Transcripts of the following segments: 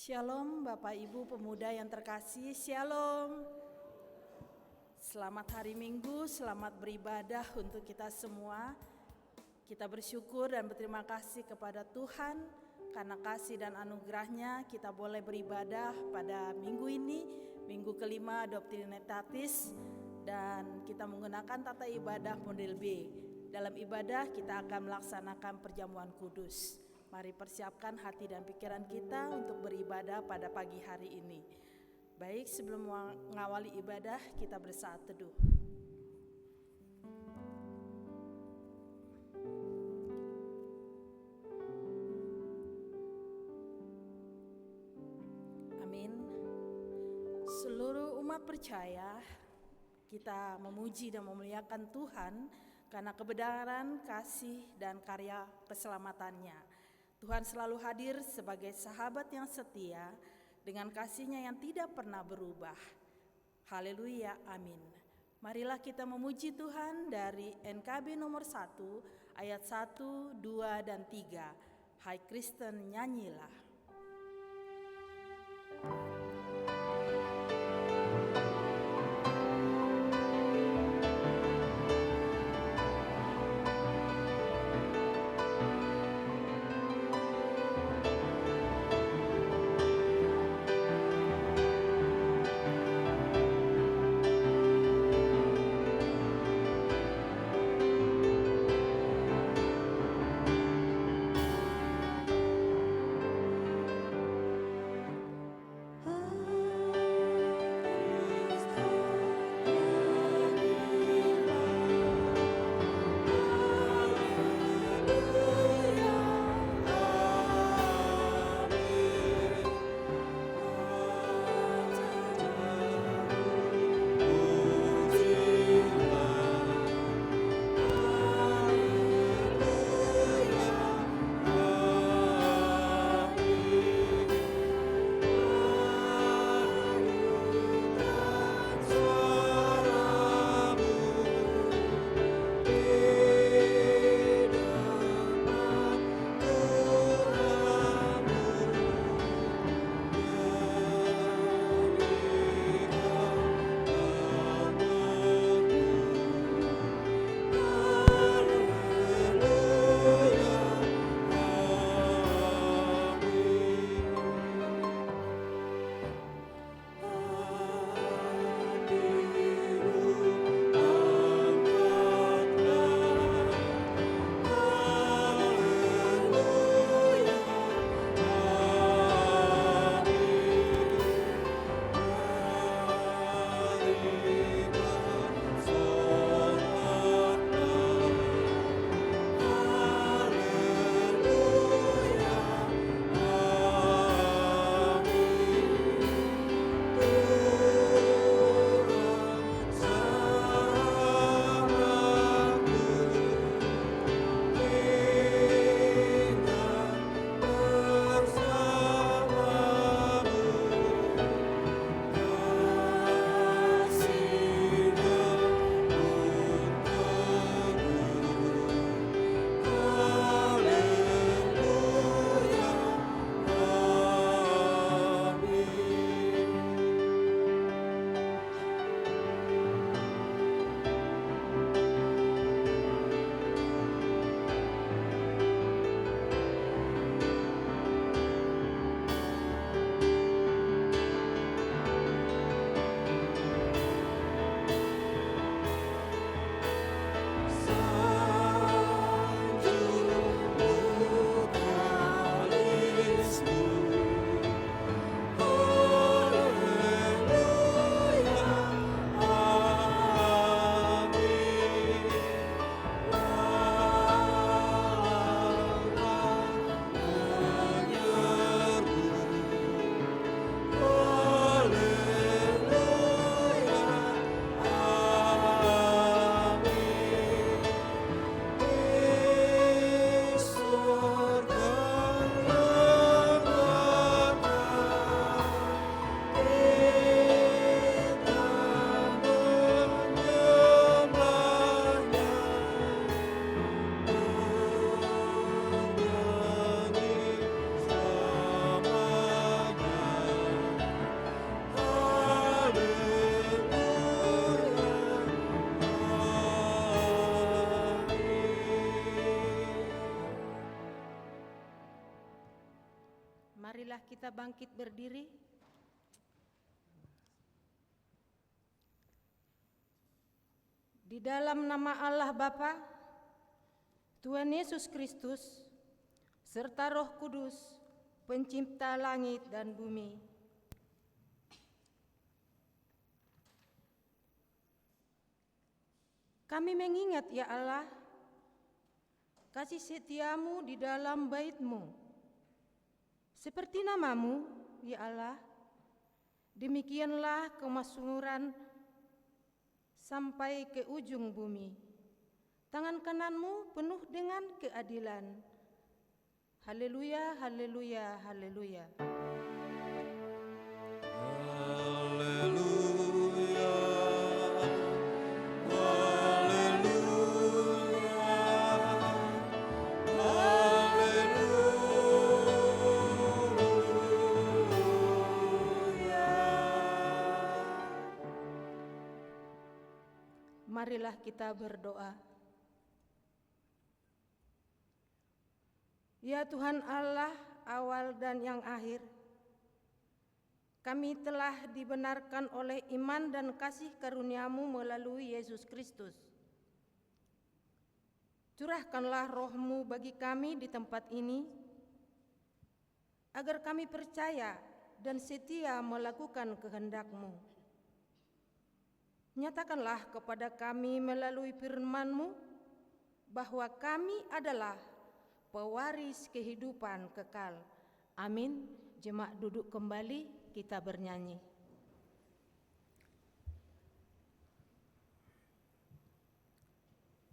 Shalom Bapak Ibu pemuda yang terkasih, Shalom. Selamat hari Minggu, selamat beribadah untuk kita semua. Kita bersyukur dan berterima kasih kepada Tuhan karena kasih dan anugerahnya kita boleh beribadah pada minggu ini, minggu kelima Adoptinitatis, dan kita menggunakan tata ibadah model B. Dalam ibadah kita akan melaksanakan perjamuan kudus. Mari persiapkan hati dan pikiran kita untuk beribadah pada pagi hari ini. Baik, sebelum mengawali ibadah, kita bersaat teduh. Amin. Seluruh umat percaya, kita memuji dan memuliakan Tuhan karena kebenaran, kasih, dan karya keselamatannya. Tuhan selalu hadir sebagai sahabat yang setia dengan kasih-Nya yang tidak pernah berubah. Haleluya, amin. Marilah kita memuji Tuhan dari NKB nomor 1 ayat 1, 2, dan 3. Hai Kristen, nyanyilah. kita bangkit berdiri. Di dalam nama Allah Bapa, Tuhan Yesus Kristus, serta Roh Kudus, Pencipta langit dan bumi, kami mengingat ya Allah, kasih setiamu di dalam bait-Mu. Seperti namamu, ya Allah, demikianlah kemakmuran sampai ke ujung bumi. Tangan kanan-Mu penuh dengan keadilan. Haleluya, haleluya, haleluya. Marilah kita berdoa. Ya Tuhan Allah, awal dan yang akhir, kami telah dibenarkan oleh iman dan kasih karunia-Mu melalui Yesus Kristus. Curahkanlah Roh-Mu bagi kami di tempat ini, agar kami percaya dan setia melakukan kehendak-Mu. Nyatakanlah kepada kami melalui firman-Mu bahwa kami adalah pewaris kehidupan kekal. Amin. Jemaat duduk kembali, kita bernyanyi.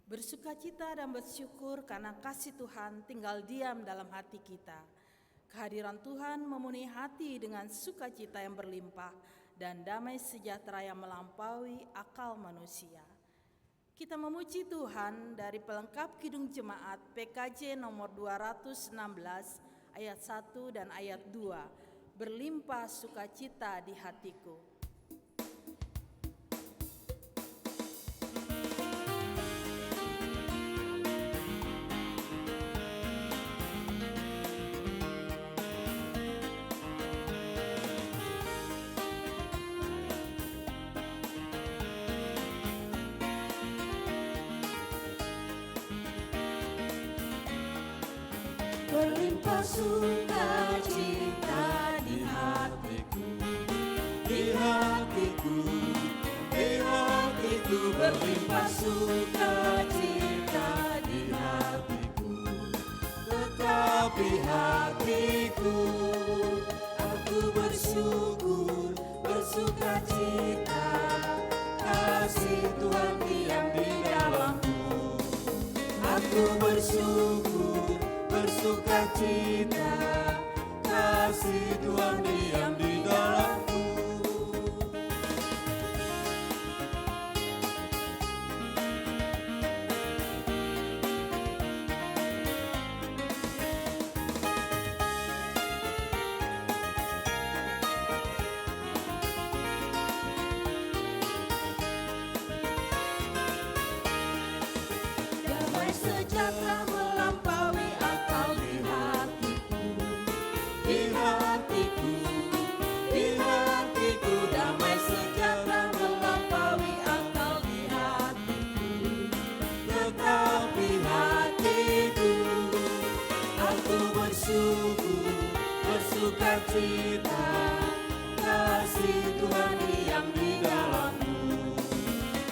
Bersukacita dan bersyukur karena kasih Tuhan tinggal diam dalam hati kita. Kehadiran Tuhan memenuhi hati dengan sukacita yang berlimpah dan damai sejahtera yang melampaui akal manusia. Kita memuji Tuhan dari pelengkap Kidung Jemaat PKJ nomor 216 ayat 1 dan ayat 2. Berlimpah sukacita di hatiku. Berlimpah sukacita di hatiku, di hatiku, di hatiku. Berlimpah sukacita di hatiku, tetapi hatiku, aku bersyukur, bersukacita, kasih Tuhan diam di dalamku. Aku bersyukur, bersukacita, kasih Tuhan diam di dalamku. Damai sejahtera melampaui akal di hatiku, di hatiku, di hatiku. Damai sejahtera melampaui akal di hatiku, tetapi hatiku, aku bersyukur, bersukacita, kasih Tuhan diam di dalamku.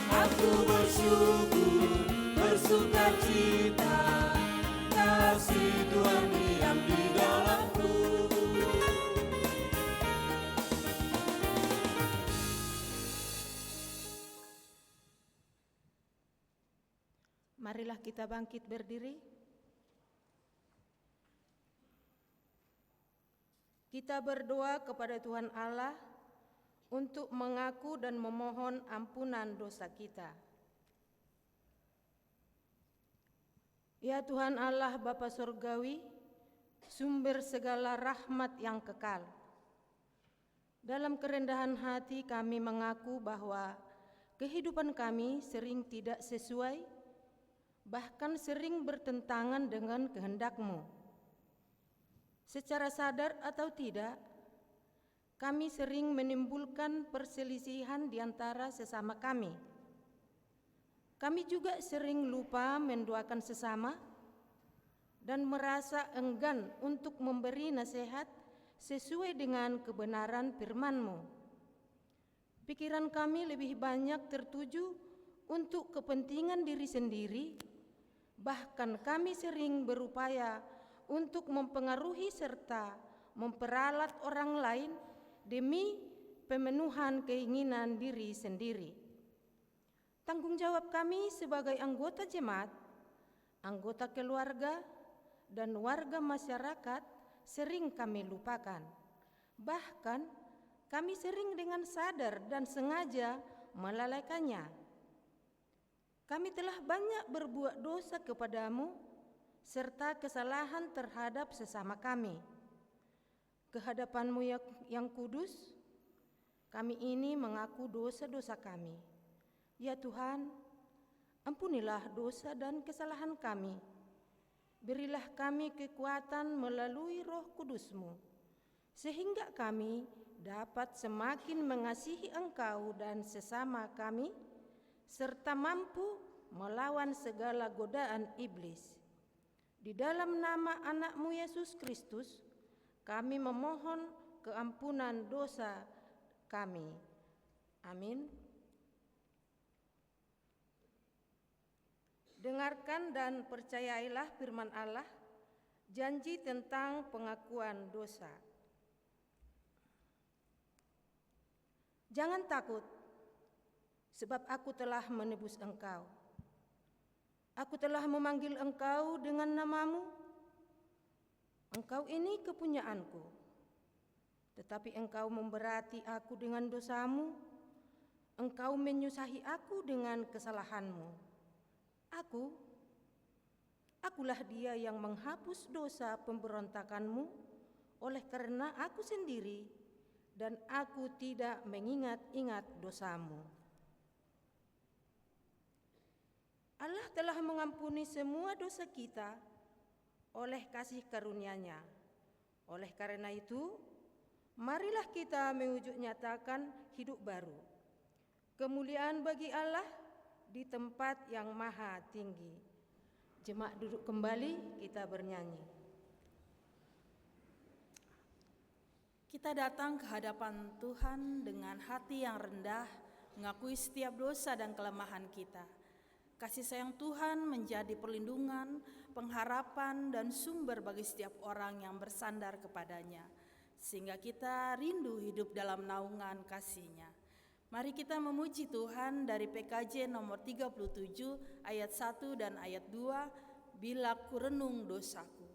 Aku bersyukur, bersukacita, kasih Tuhan diam di dalamku. Marilah kita bangkit berdiri. Kita berdoa kepada Tuhan Allah untuk mengaku dan memohon ampunan dosa kita. Ya Tuhan Allah Bapa Surgawi, sumber segala rahmat yang kekal. Dalam kerendahan hati kami mengaku bahwa kehidupan kami sering tidak sesuai, bahkan sering bertentangan dengan kehendak-Mu. Secara sadar atau tidak, kami sering menimbulkan perselisihan di antara sesama kami. Kami juga sering lupa mendoakan sesama dan merasa enggan untuk memberi nasihat sesuai dengan kebenaran firman-Mu. Pikiran kami lebih banyak tertuju untuk kepentingan diri sendiri, bahkan kami sering berupaya untuk mempengaruhi serta memperalat orang lain demi pemenuhan keinginan diri sendiri. Tanggung jawab kami sebagai anggota jemaat, anggota keluarga, dan warga masyarakat sering kami lupakan. Bahkan kami sering dengan sadar dan sengaja melalaikannya. Kami telah banyak berbuat dosa kepadamu serta kesalahan terhadap sesama kami. Kehadapan-Mu yang kudus, kami ini mengaku dosa-dosa kami. Ya Tuhan, ampunilah dosa dan kesalahan kami. Berilah kami kekuatan melalui Roh Kudus-Mu, sehingga kami dapat semakin mengasihi Engkau dan sesama kami, serta mampu melawan segala godaan iblis. Di dalam nama Anak-Mu Yesus Kristus, kami memohon keampunan dosa kami. Amin. Dengarkan dan percayailah firman Allah, janji tentang pengakuan dosa. Jangan takut, sebab aku telah menebus engkau. Aku telah memanggil engkau dengan namamu. Engkau ini kepunyaanku, tetapi engkau memberati aku dengan dosamu. Engkau menyusahi aku dengan kesalahanmu. Akulah dia yang menghapus dosa pemberontakanmu, oleh karena aku sendiri, dan aku tidak mengingat-ingat dosamu. Allah telah mengampuni semua dosa kita oleh kasih karunia-Nya. Oleh karena itu, marilah kita mewujud nyatakan hidup baru. Kemuliaan bagi Allah di tempat yang maha tinggi. Jemaat duduk kembali, kita bernyanyi. Kita datang ke hadapan Tuhan dengan hati yang rendah, mengakui setiap dosa dan kelemahan kita. Kasih sayang Tuhan menjadi perlindungan, pengharapan, dan sumber bagi setiap orang yang bersandar kepadanya, sehingga kita rindu hidup dalam naungan kasih-Nya. Mari kita memuji Tuhan dari PKJ nomor 37 ayat 1 dan ayat 2, bila ku renung dosaku.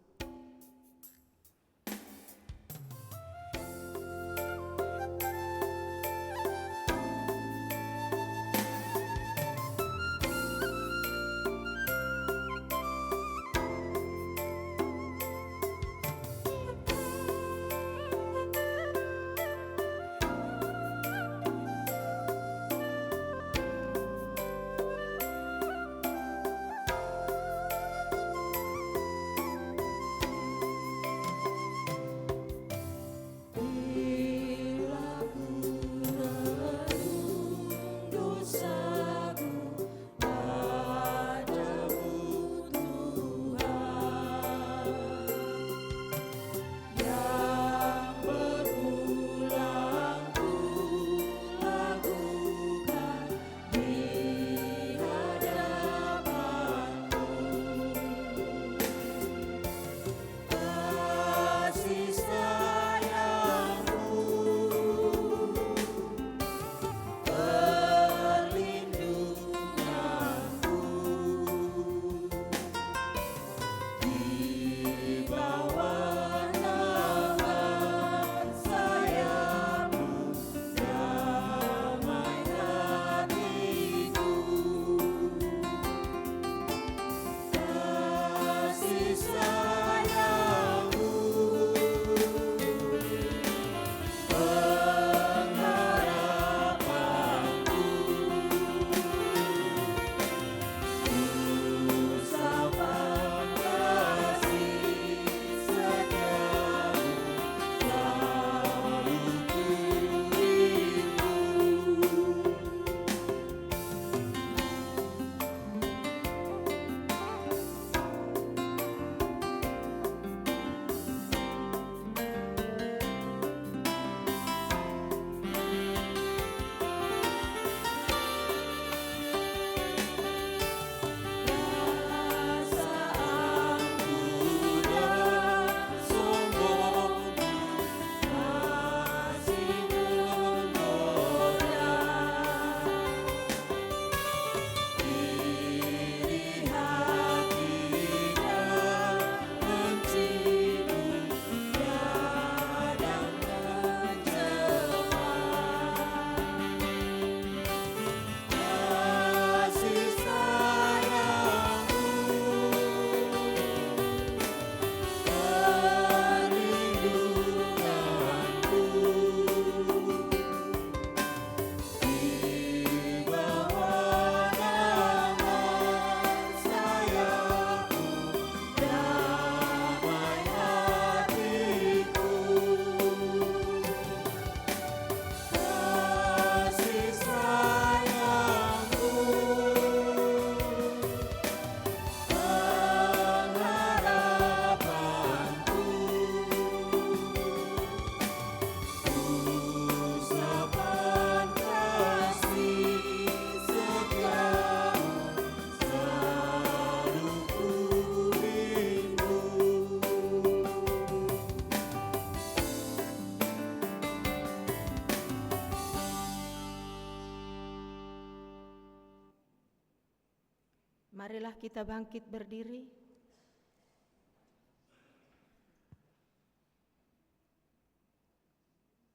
Marilah kita bangkit berdiri.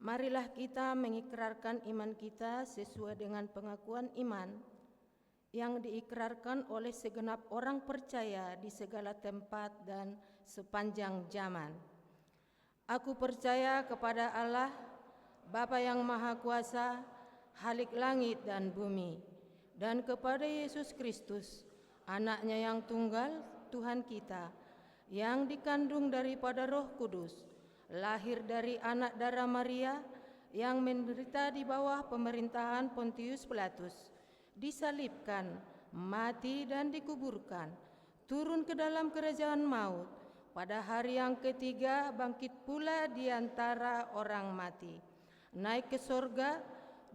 Marilah kita mengikrarkan iman kita sesuai dengan pengakuan iman yang diikrarkan oleh segenap orang percaya di segala tempat dan sepanjang zaman. Aku percaya kepada Allah, Bapa yang Maha Kuasa, Khalik langit dan bumi, dan kepada Yesus Kristus, Anak-Nya yang tunggal, Tuhan kita, yang dikandung daripada Roh Kudus, lahir dari anak darah Maria, yang menderita di bawah pemerintahan Pontius Pilatus, disalibkan, mati dan dikuburkan, turun ke dalam kerajaan maut, pada hari yang ketiga bangkit pula di antara orang mati, naik ke sorga,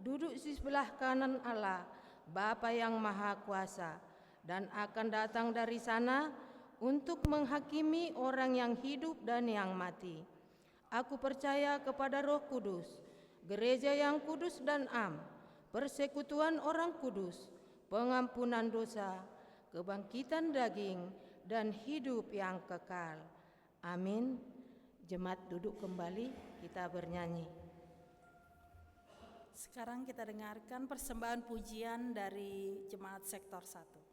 duduk di sebelah kanan Allah, Bapa yang Maha Kuasa, dan akan datang dari sana untuk menghakimi orang yang hidup dan yang mati. Aku percaya kepada Roh Kudus, gereja yang kudus dan am, persekutuan orang kudus, pengampunan dosa, kebangkitan daging, dan hidup yang kekal. Amin. Jemaat duduk kembali, kita bernyanyi. Sekarang kita dengarkan persembahan pujian dari Jemaat Sektor 1.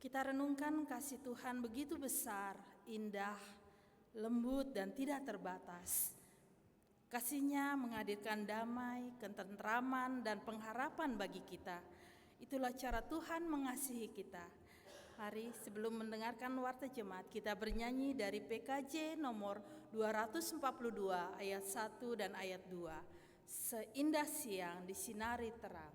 Kita renungkan kasih Tuhan begitu besar, indah, lembut, dan tidak terbatas. Kasih-Nya menghadirkan damai, ketentraman, dan pengharapan bagi kita. Itulah cara Tuhan mengasihi kita. Mari sebelum mendengarkan warta jemaat, kita bernyanyi dari PKJ nomor 242 ayat 1 dan ayat 2. Seindah siang disinari terang.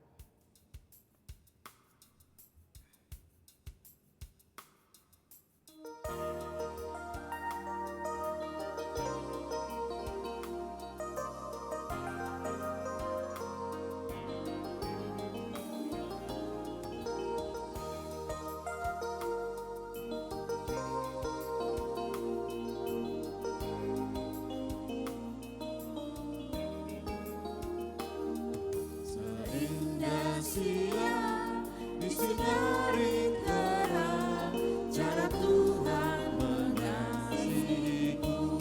Seindah siang disinari terang, cara Tuhan mengasihiku.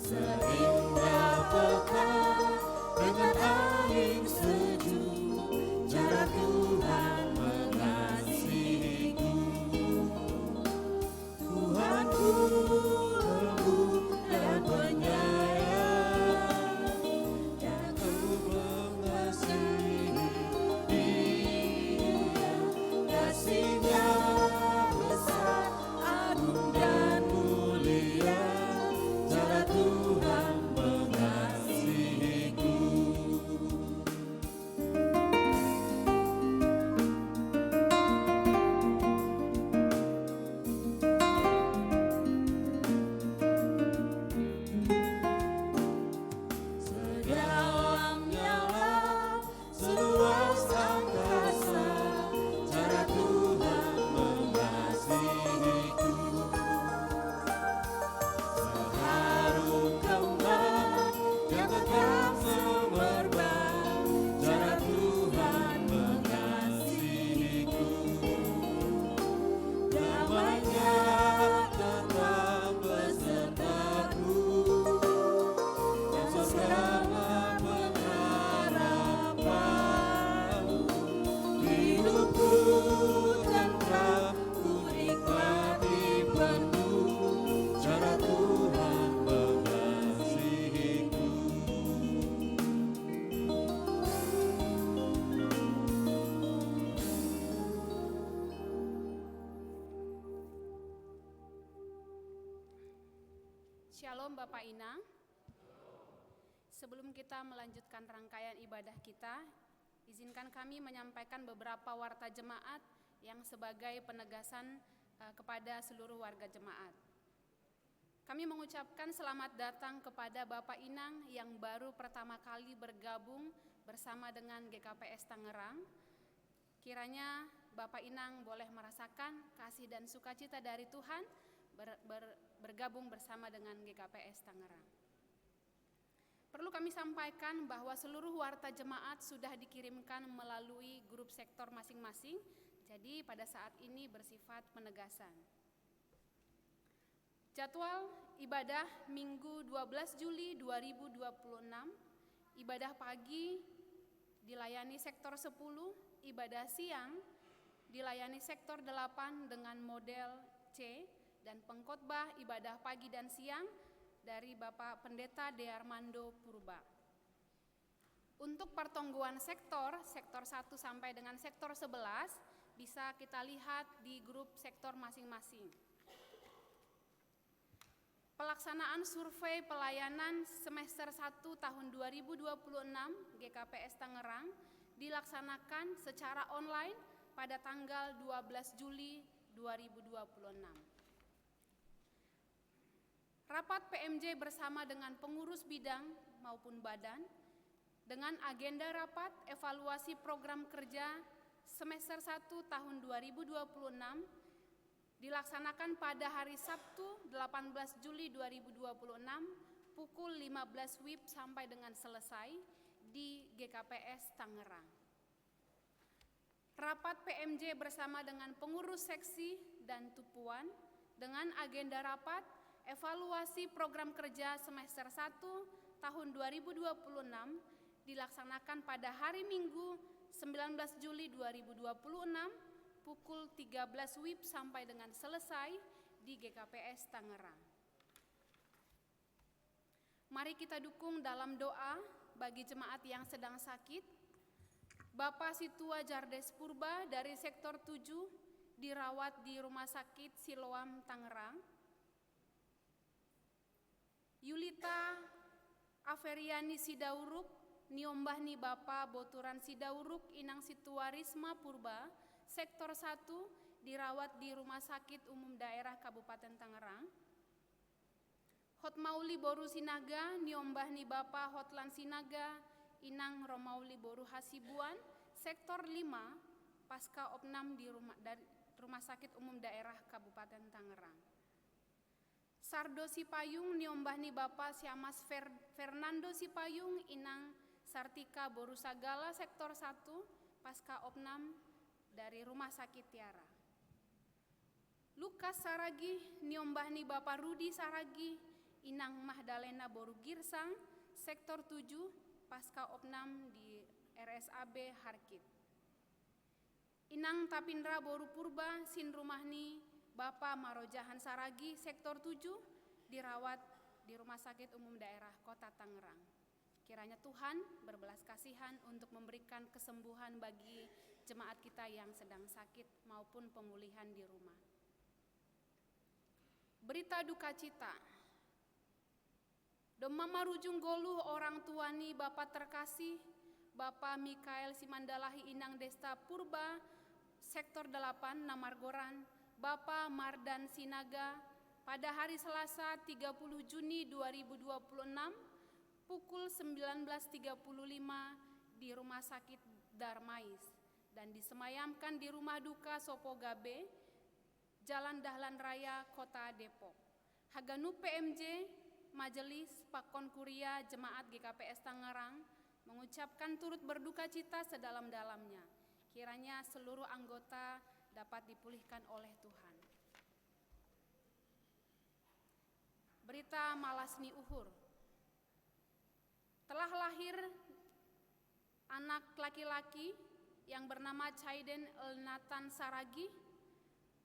Seindah pekan dengan angin sejuk, cara Tuhan mengasihiku. Tuhanku lembut dan penyayang, dan Ku mengasihi Dia. Kasih-Nya besar, agung dan mulia, cara Tuhan mengasihiku. Sedalamnya laut, seluas angkasa, cara Tuhan mengasihiku. Seharum kembang yang tetap semerbak, cara Tuhan mengasihiku. Damai-Nya tetap besertaku, dan selama pengharapanmu, hidupku tentram, ku nikmati penuh, cara Tuhan mengasihiku. Shalom Bapak Inang. Sebelum kita melanjutkan rangkaian ibadah kita, izinkan kami menyampaikan beberapa warta jemaat yang sebagai penegasan kepada seluruh warga jemaat. Kami mengucapkan selamat datang kepada Bapak Inang yang baru pertama kali bergabung bersama dengan GKPS Tangerang. Kiranya Bapak Inang boleh merasakan kasih dan sukacita dari Tuhan bergabung bersama dengan GKPS Tangerang. Perlu kami sampaikan bahwa seluruh warta jemaat sudah dikirimkan melalui grup sektor masing-masing, jadi pada saat ini bersifat penegasan. Jadwal ibadah Minggu 12 Juli 2026, ibadah pagi dilayani sektor 10, ibadah siang dilayani sektor 8 dengan model C, dan pengkhotbah ibadah pagi dan siang dari Bapak Pendeta De Armando Purba. Untuk pertongguan sektor 1 sampai dengan sektor 11 bisa kita lihat di grup sektor masing-masing. Pelaksanaan survei pelayanan semester 1 tahun 2026 GKPS Tangerang dilaksanakan secara online pada tanggal 12 Juli 2026. Rapat PMJ bersama dengan pengurus bidang maupun badan dengan agenda rapat evaluasi program kerja semester 1 tahun 2026 dilaksanakan pada hari Sabtu 18 Juli 2026 pukul 15 WIB sampai dengan selesai di GKPS Tangerang. Rapat PMJ bersama dengan pengurus seksi dan tupuan dengan agenda rapat evaluasi program kerja semester 1 tahun 2026 dilaksanakan pada hari Minggu 19 Juli 2026 pukul pukul 13 WIB sampai dengan selesai di GKPS Tangerang. Mari kita dukung dalam doa bagi jemaat yang sedang sakit. Bapak Situa Jardes Purba dari sektor 7 dirawat di Rumah Sakit Siloam Tangerang. Yulita Averiani Sidauruk, niombahni Bapa Boturan Sidauruk Inang Situa Risma Purba, sektor 1 dirawat di Rumah Sakit Umum Daerah Kabupaten Tangerang. Hotmauli Boru Sinaga, niombahni Bapa Hotlan Sinaga, Inang Romauli Boru Hasibuan, sektor 5, pasca opnam di Rumah Sakit Umum Daerah Kabupaten Tangerang. Sardo Sipayung, niombahni Bapa Siamas Fernando Sipayung, Inang Sartika Boru Sagala, sektor 1, pasca opnam dari Rumah Sakit Tiara. Lukas Saragi, niombahni Bapa Rudi Saragi, Inang Mahdalena Boru Girsang, sektor 7, pasca opnam di RSAB Harkit. Inang Tapindra Boru Purba, Sin Rumahni Bapa Marojahan Saragi, sektor 7, dirawat di Rumah Sakit Umum Daerah Kota Tangerang. Kiranya Tuhan berbelas kasihan untuk memberikan kesembuhan bagi jemaat kita yang sedang sakit maupun pemulihan di rumah. Berita duka cita. Domama Rujung Goluh orang tuani Bapak terkasih, Bapak Mikael Simandalahi Inang Desta Purba, sektor 8 Namargoran, Bapak Mardan Sinaga, pada hari Selasa 30 Juni 2026, pukul 19.35 di Rumah Sakit Darmais, dan disemayamkan di Rumah Duka Sopogabe, Jalan Dahlan Raya, Kota Depok. Haganu PMJ, Majelis Pakon Kuria Jemaat GKPS Tangerang mengucapkan turut berduka cita sedalam-dalamnya. Kiranya seluruh anggota dapat dipulihkan oleh Tuhan. Berita Malasni Uhur. Telah lahir anak laki-laki yang bernama Caiden Elnatan Saragi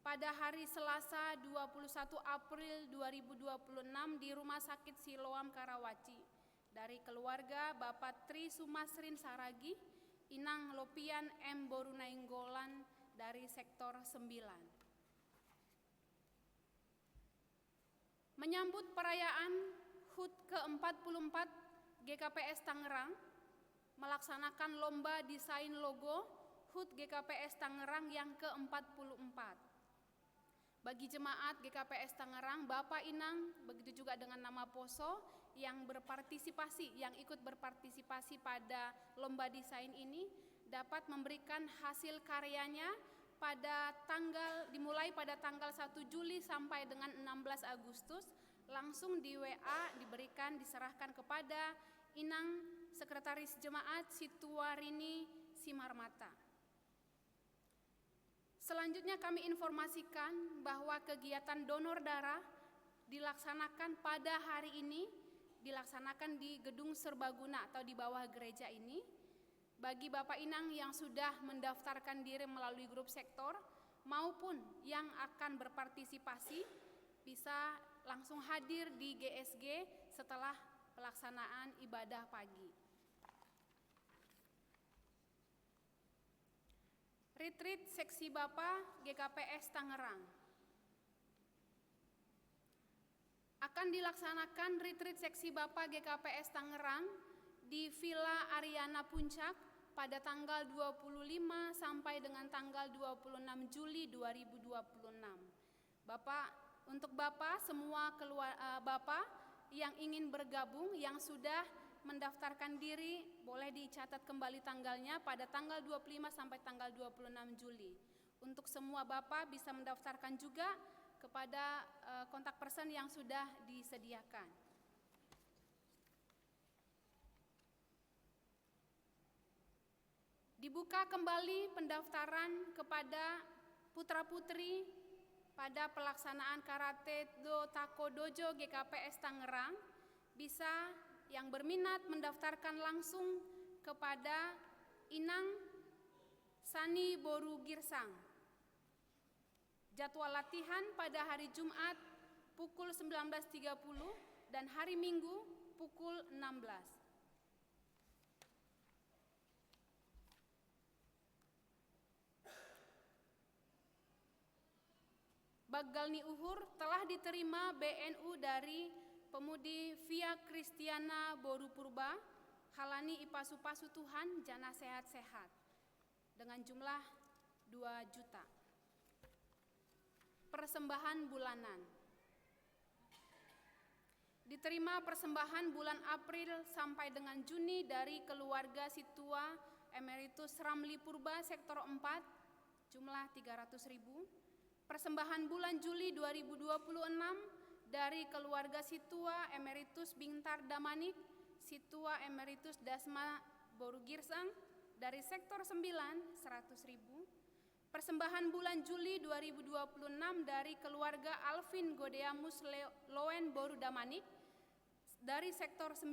pada hari Selasa 21 April 2026 di Rumah Sakit Siloam Karawaci dari keluarga Bapak Tri Sumasrin Saragi, Inang Lopian M. Borunainggolan dari sektor 9. Menyambut perayaan HUT ke-44 GKPS Tangerang, melaksanakan lomba desain logo HUT GKPS Tangerang yang ke-44. Bagi jemaat GKPS Tangerang, Bapak Inang, begitu juga dengan nama Poso yang ikut berpartisipasi pada lomba desain ini dapat memberikan hasil karyanya dimulai pada tanggal 1 Juli sampai dengan 16 Agustus, langsung di WA diserahkan kepada Inang Sekretaris Jemaat Situarini Simarmata. Selanjutnya kami informasikan bahwa kegiatan donor darah dilaksanakan pada hari ini, dilaksanakan di Gedung Serbaguna atau di bawah gereja ini. Bagi Bapak Inang yang sudah mendaftarkan diri melalui grup sektor maupun yang akan berpartisipasi bisa langsung hadir di GSG setelah pelaksanaan ibadah pagi. Retreat Seksi Bapa GKPS Tangerang. Akan dilaksanakan retreat Seksi Bapa GKPS Tangerang di Villa Ariana Puncak pada tanggal 25 sampai dengan tanggal 26 Juli 2026. Untuk Bapak semua Bapak yang ingin bergabung, yang sudah mendaftarkan diri, boleh dicatat kembali tanggalnya pada tanggal 25 sampai tanggal 26 Juli. Untuk semua Bapak bisa mendaftarkan juga kepada kontak person yang sudah disediakan. Dibuka kembali pendaftaran kepada putra-putri pada pelaksanaan Karate Do Tako Dojo GKPS Tangerang. Bisa yang berminat mendaftarkan langsung kepada Inang Sani Boru Girsang. Jadwal latihan pada hari Jumat pukul 19.30 dan hari Minggu pukul 16. Baggalni Uhur telah diterima BNU dari Pemudi Via Kristiana Boru Purba, Halani Ipasu-pasu Tuhan, Jana sehat-sehat, dengan jumlah 2 juta. Persembahan bulanan. Diterima persembahan bulan April sampai dengan Juni dari keluarga Situa Emeritus Ramli Purba Sektor 4, jumlah 300.000. Persembahan bulan Juli 2026 dari keluarga Situa Emeritus Bingtar Damanik, Situa Emeritus Dasma Boru Girsang dari Sektor 9, 100.000. Persembahan bulan Juli 2026 dari keluarga Alvin Godeamus Loen Boru Damanik dari Sektor 9,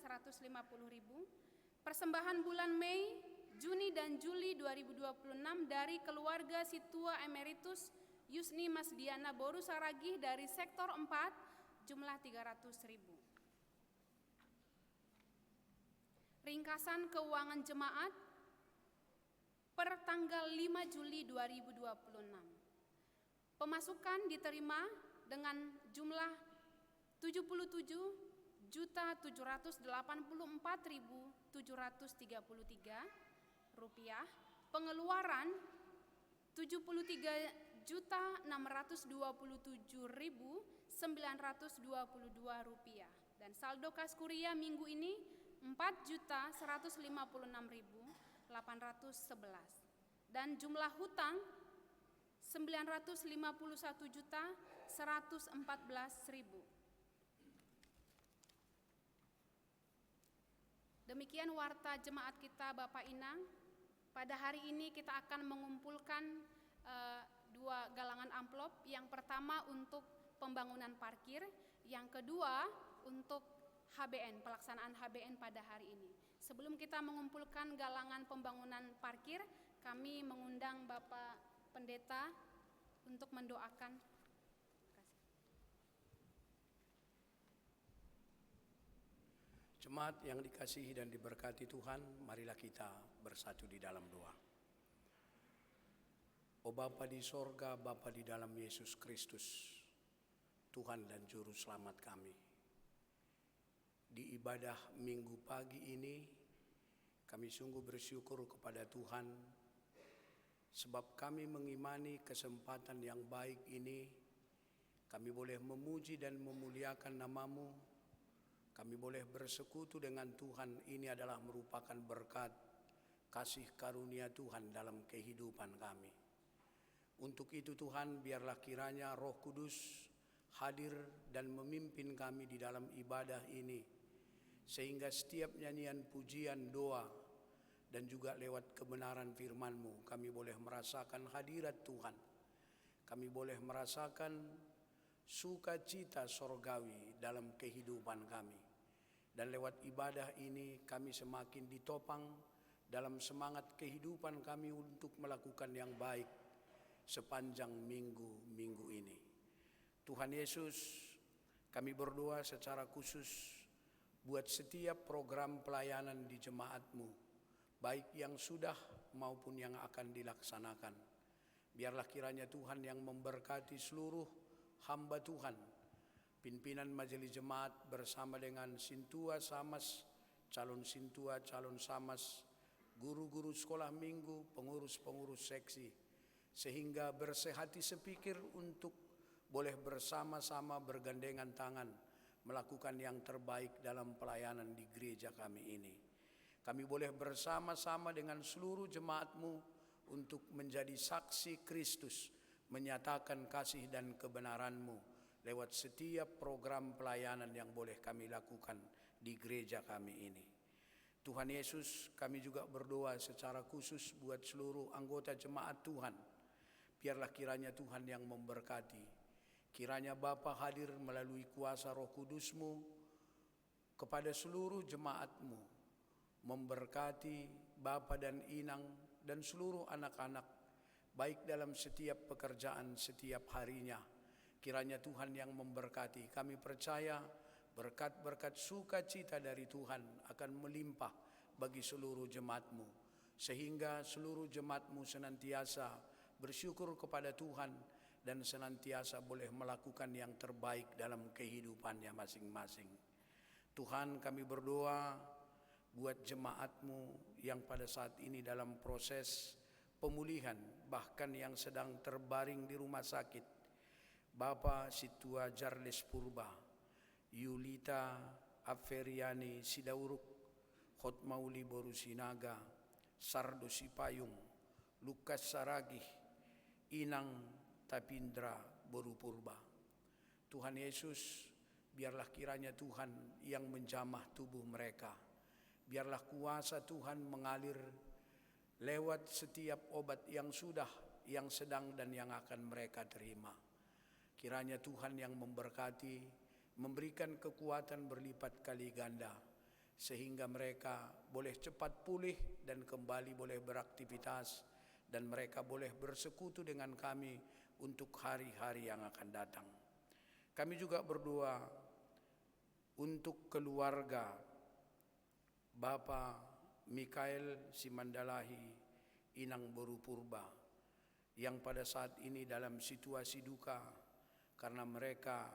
150.000. Persembahan bulan Mei, Juni dan Juli 2026 dari keluarga Situa Emeritus Yusni Masdiana Boru Saragih dari Sektor 4, jumlah 300.000. Ringkasan keuangan jemaat per tanggal 5 Juli 2026. Pemasukan diterima dengan jumlah 77.784.733 rupiah. Pengeluaran 73.627.922 rupiah. Dan saldo kas kuria minggu ini 4.156.811. Dan jumlah hutang 951.114.000. Demikian warta jemaat kita Bapak Inang. Pada hari ini kita akan mengumpulkan 2 galangan amplop. Yang pertama untuk pembangunan parkir, yang kedua untuk HBN, pelaksanaan HBN pada hari ini. Sebelum kita mengumpulkan galangan pembangunan parkir, kami mengundang Bapak Pendeta untuk mendoakan. Jemaat yang dikasihi dan diberkati Tuhan, marilah kita bersatu di dalam doa. O Bapa di sorga, Bapa di dalam Yesus Kristus, Tuhan dan Juru Selamat kami. Di ibadah minggu pagi ini, kami sungguh bersyukur kepada Tuhan, sebab kami mengimani kesempatan yang baik ini, kami boleh memuji dan memuliakan nama-Mu. Kami boleh bersekutu dengan Tuhan. Ini adalah merupakan berkat kasih karunia Tuhan dalam kehidupan kami. Untuk itu Tuhan, biarlah kiranya Roh Kudus hadir dan memimpin kami di dalam ibadah ini, sehingga setiap nyanyian pujian, doa, dan juga lewat kebenaran firman-Mu, kami boleh merasakan hadirat Tuhan. Kami boleh merasakan sukacita sorgawi dalam kehidupan kami. Dan lewat ibadah ini kami semakin ditopang dalam semangat kehidupan kami untuk melakukan yang baik sepanjang minggu-minggu ini. Tuhan Yesus, kami berdoa secara khusus buat setiap program pelayanan di jemaat-Mu, baik yang sudah maupun yang akan dilaksanakan. Biarlah kiranya Tuhan yang memberkati seluruh hamba Tuhan, pimpinan majelis jemaat bersama dengan Sintua Samas, calon Sintua, calon Samas, guru-guru sekolah minggu, pengurus-pengurus seksi, sehingga bersehati sepikir untuk boleh bersama-sama bergandengan tangan melakukan yang terbaik dalam pelayanan di gereja kami ini. Kami boleh bersama-sama dengan seluruh jemaat-Mu untuk menjadi saksi Kristus, menyatakan kasih dan kebenaran-Mu lewat setiap program pelayanan yang boleh kami lakukan di gereja kami ini. Tuhan Yesus, kami juga berdoa secara khusus buat seluruh anggota jemaat Tuhan. Biarlah kiranya Tuhan yang memberkati. Kiranya Bapa hadir melalui kuasa Roh Kudus-Mu kepada seluruh jemaat-Mu, memberkati Bapa dan Inang dan seluruh anak-anak, baik dalam setiap pekerjaan setiap harinya. Kiranya Tuhan yang memberkati. Kami percaya berkat-berkat sukacita dari Tuhan akan melimpah bagi seluruh jemaat-Mu, sehingga seluruh jemaat-Mu senantiasa bersyukur kepada Tuhan dan senantiasa boleh melakukan yang terbaik dalam kehidupannya masing-masing. Tuhan, kami berdoa buat jemaat-Mu yang pada saat ini dalam proses pemulihan, bahkan yang sedang terbaring di rumah sakit. Bapak Situa Jarles Purba, Yulita Aferiani Sidauruk, Hotmauli Borusinaga, Sardo Sipayung, Lukas Saragih, Inang Tapindra Borupurba. Tuhan Yesus, biarlah kiranya Tuhan yang menjamah tubuh mereka. Biarlah kuasa Tuhan mengalir lewat setiap obat yang sudah, yang sedang, dan yang akan mereka terima. Kiranya Tuhan yang memberkati, memberikan kekuatan berlipat kali ganda, sehingga mereka boleh cepat pulih dan kembali boleh beraktivitas, dan mereka boleh bersekutu dengan kami untuk hari-hari yang akan datang. Kami juga berdoa untuk keluarga Bapak Mikael Simandalahi Inang Borupurba yang pada saat ini dalam situasi duka karena mereka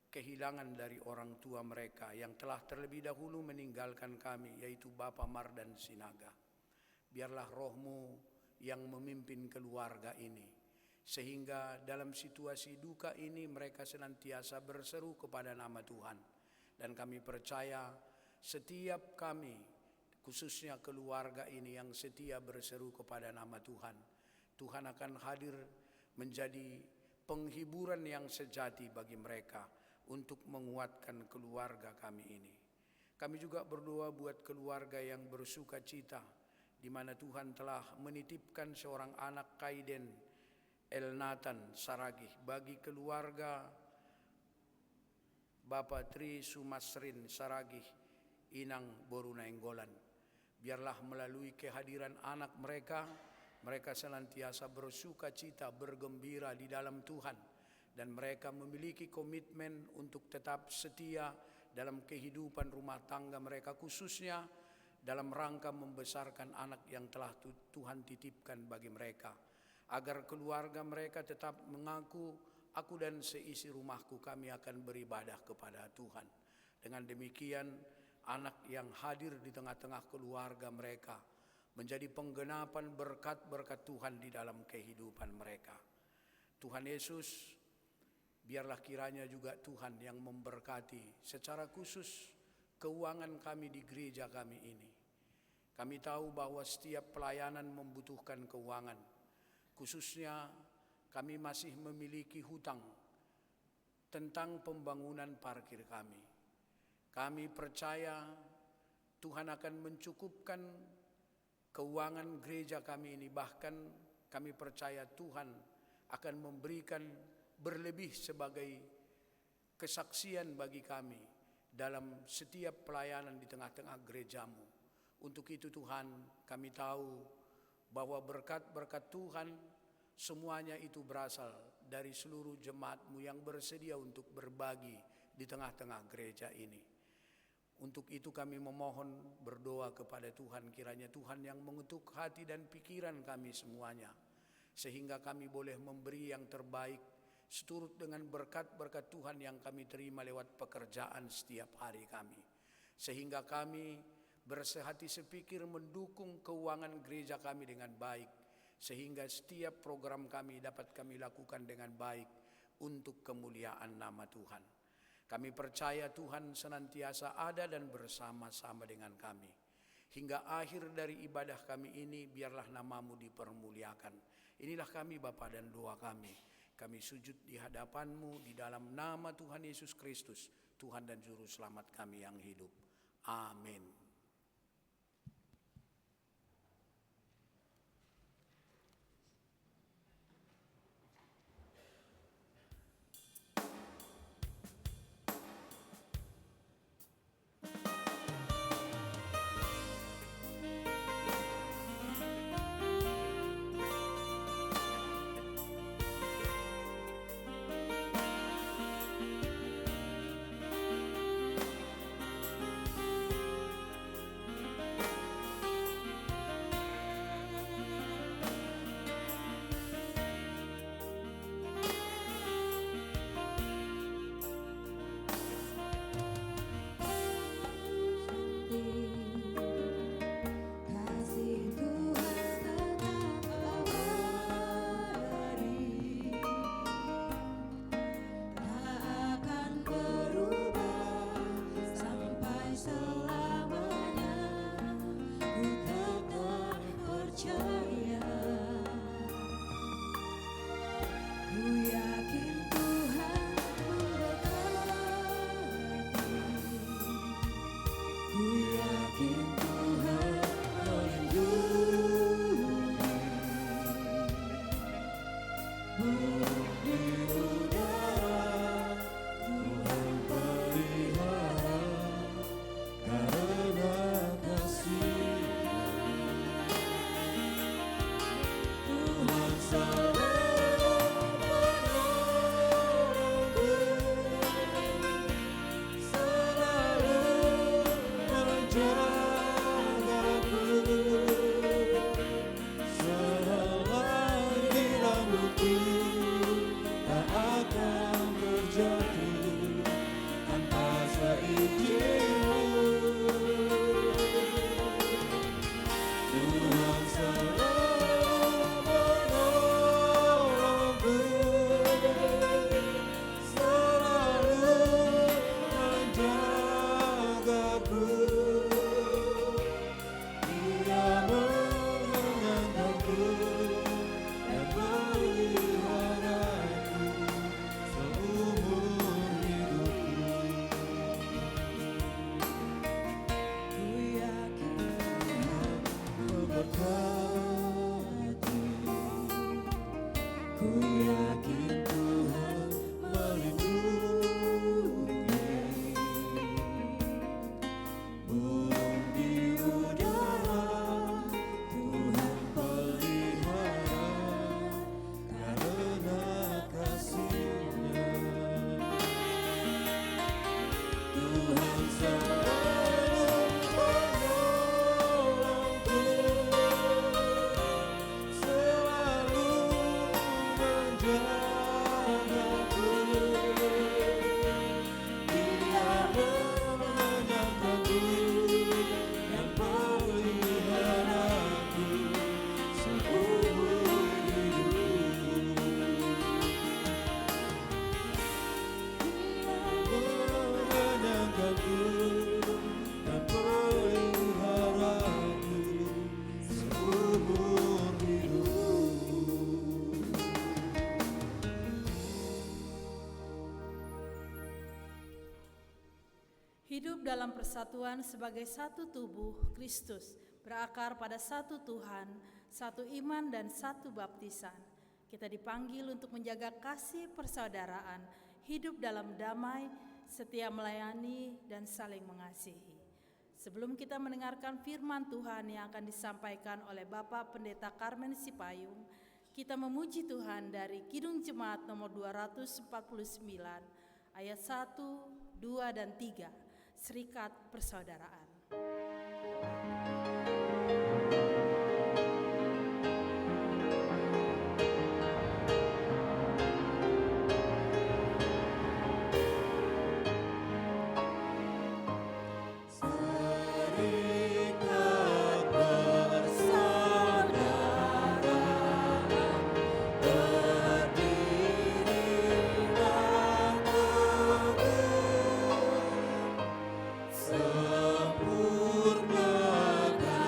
kehilangan dari orang tua mereka yang telah terlebih dahulu meninggalkan kami, yaitu Bapak Mardan Sinaga. Biarlah Roh-Mu yang memimpin keluarga ini, sehingga dalam situasi duka ini mereka senantiasa berseru kepada nama Tuhan. Dan kami percaya setiap kami, khususnya keluarga ini yang setia berseru kepada nama Tuhan, Tuhan akan hadir menjadi penghiburan yang sejati bagi mereka untuk menguatkan keluarga kami ini. Kami juga berdoa buat keluarga yang bersuka cita, di mana Tuhan telah menitipkan seorang anak Kaiden Elnatan Saragih bagi keluarga Bapak Tri Sumasrin Saragih Inang Borunaenggolan. Biarlah melalui kehadiran anak mereka, mereka senantiasa bersuka cita, bergembira di dalam Tuhan, dan mereka memiliki komitmen untuk tetap setia dalam kehidupan rumah tangga mereka, khususnya dalam rangka membesarkan anak yang telah Tuhan titipkan bagi mereka, agar keluarga mereka tetap mengaku, aku dan seisi rumahku kami akan beribadah kepada Tuhan. Dengan demikian, anak yang hadir di tengah-tengah keluarga mereka menjadi penggenapan berkat-berkat Tuhan di dalam kehidupan mereka. Tuhan Yesus, biarlah kiranya juga Tuhan yang memberkati secara khusus keuangan kami di gereja kami ini. Kami tahu bahwa setiap pelayanan membutuhkan keuangan, khususnya kami masih memiliki hutang tentang pembangunan parkir kami. Kami percaya Tuhan akan mencukupkan keuangan gereja kami ini, bahkan kami percaya Tuhan akan memberikan berlebih sebagai kesaksian bagi kami dalam setiap pelayanan di tengah-tengah gereja-Mu. Untuk itu Tuhan, kami tahu bahwa berkat-berkat Tuhan semuanya itu berasal dari seluruh jemaat-Mu yang bersedia untuk berbagi di tengah-tengah gereja ini. Untuk itu kami memohon berdoa kepada Tuhan, kiranya Tuhan yang mengetuk hati dan pikiran kami semuanya, sehingga kami boleh memberi yang terbaik seturut dengan berkat-berkat Tuhan yang kami terima lewat pekerjaan setiap hari kami, sehingga kami bersehati sepikir mendukung keuangan gereja kami dengan baik, sehingga setiap program kami dapat kami lakukan dengan baik untuk kemuliaan nama Tuhan. Kami percaya Tuhan senantiasa ada dan bersama-sama dengan kami. Hingga akhir dari ibadah kami ini, biarlah nama-Mu dipermuliakan. Inilah kami Bapa dan doa kami. Kami sujud di hadapan-Mu di dalam nama Tuhan Yesus Kristus, Tuhan dan Juru Selamat kami yang hidup. Amin. Ku yakin Tuhan memberkati. Ku yakin Tuhan melindungi. Burung di udara Tuhan pelihara karena kasih-Nya. Tuhan selalu menolongku, selalu menjagaku. Selama di rambutku tak akan terjatuh tanpa seizin-Mu. Tuhan selalu menolongku, selalu menjagaku. Dia menyenangkanku dan memeliharaku seumur hidupku. Ku yakin Tuhan memberkati. Ku yakin Tuhan melindungi. Burung di udara Tuhan pelihara karena kasih-Nya. Tuhan selalu menolongku, selalu menjagaku. Dia menyenangkanku dan memeliharaku seumur hidupku. Menyenangkanku dan memeliharaku seumur hidupku. Hidup dalam persatuan sebagai satu tubuh Kristus, berakar pada satu Tuhan, satu iman dan satu baptisan. Kita dipanggil untuk menjaga kasih persaudaraan, hidup dalam damai, setia melayani dan saling mengasihi. Sebelum kita mendengarkan firman Tuhan yang akan disampaikan oleh Bapak Pendeta Karmen Sipayung, kita memuji Tuhan dari Kidung Jemaat nomor 249, ayat 1, 2, dan 3, Serikat Persaudaraan. Serikat persaudaraan berdirilah teguh, sempurnakan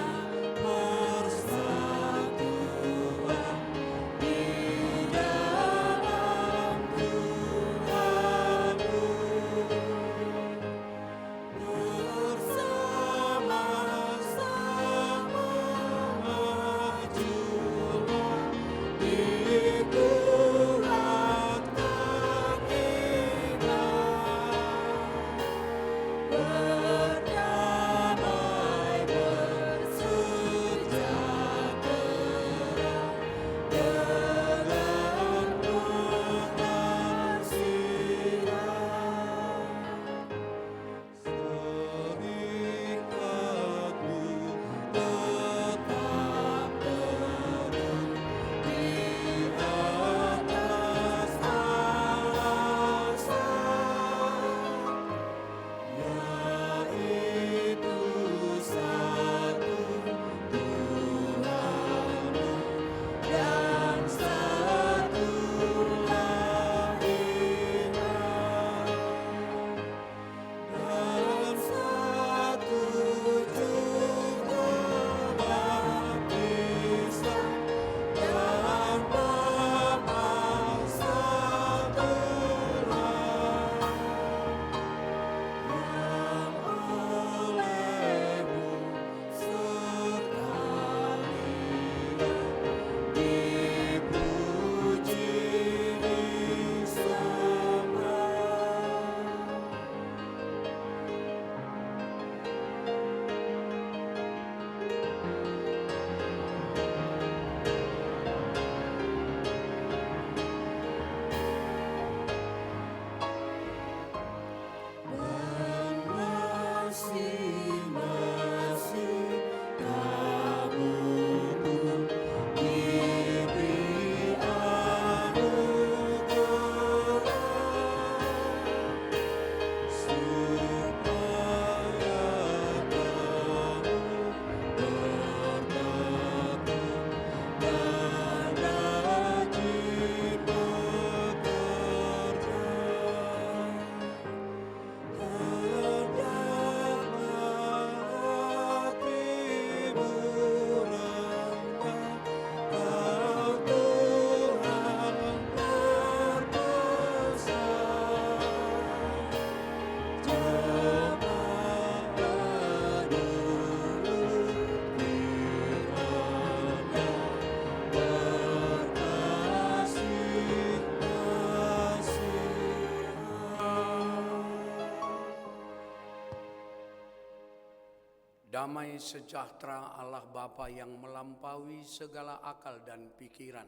Damai sejahtera Allah Bapa yang melampaui segala akal dan pikiran,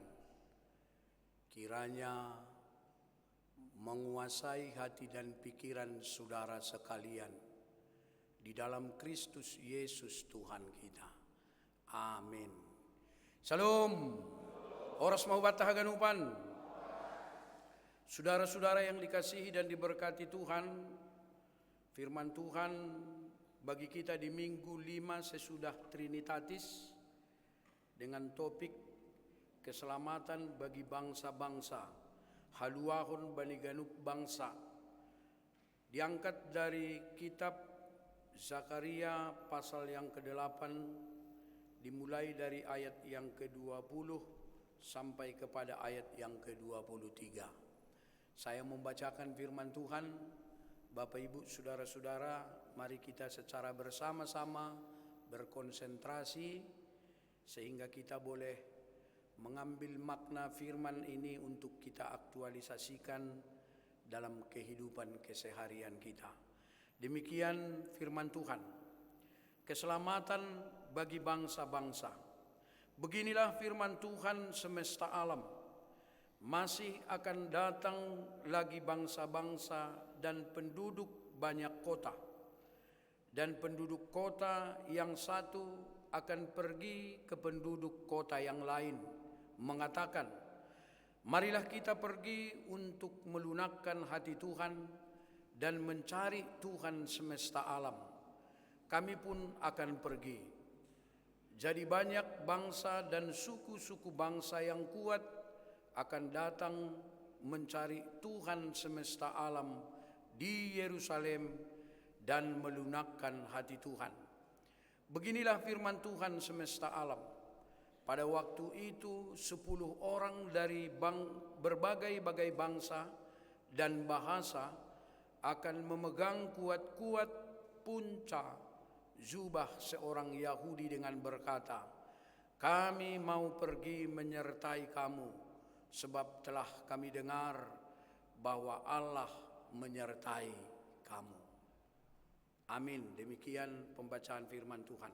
kiranya menguasai hati dan pikiran saudara sekalian di dalam Kristus Yesus Tuhan kita. Amin. Shalom. Oras mau batah ganupan. Saudara-saudara yang dikasihi dan diberkati Tuhan, firman Tuhan bagi kita di minggu 5 sesudah Trinitatis dengan topik keselamatan bagi bangsa-bangsa, haluahun bani ganup bangsa, diangkat dari kitab Zakaria pasal yang ke-8 dimulai dari ayat yang ke-20 sampai kepada ayat yang ke-23. Saya membacakan firman Tuhan. Bapak Ibu, saudara-saudara, mari kita secara bersama-sama berkonsentrasi sehingga kita boleh mengambil makna firman ini untuk kita aktualisasikan dalam kehidupan keseharian kita. Demikian firman Tuhan. Keselamatan bagi bangsa-bangsa. Beginilah firman Tuhan semesta alam. Masih akan datang lagi bangsa-bangsa dan penduduk banyak kota. Dan penduduk kota yang satu akan pergi ke penduduk kota yang lain, mengatakan, marilah kita pergi untuk melunakkan hati Tuhan dan mencari Tuhan semesta alam. Kami pun akan pergi. Jadi banyak bangsa dan suku-suku bangsa yang kuat akan datang mencari Tuhan semesta alam di Yerusalem dan melunakkan hati Tuhan. Beginilah firman Tuhan semesta alam. Pada waktu itu 10 orang dari berbagai-bagai bangsa dan bahasa akan memegang kuat-kuat punca jubah seorang Yahudi dengan berkata, kami mau pergi menyertai kamu, sebab telah kami dengar bahwa Allah menyertai kamu. Amin. Demikian pembacaan firman Tuhan.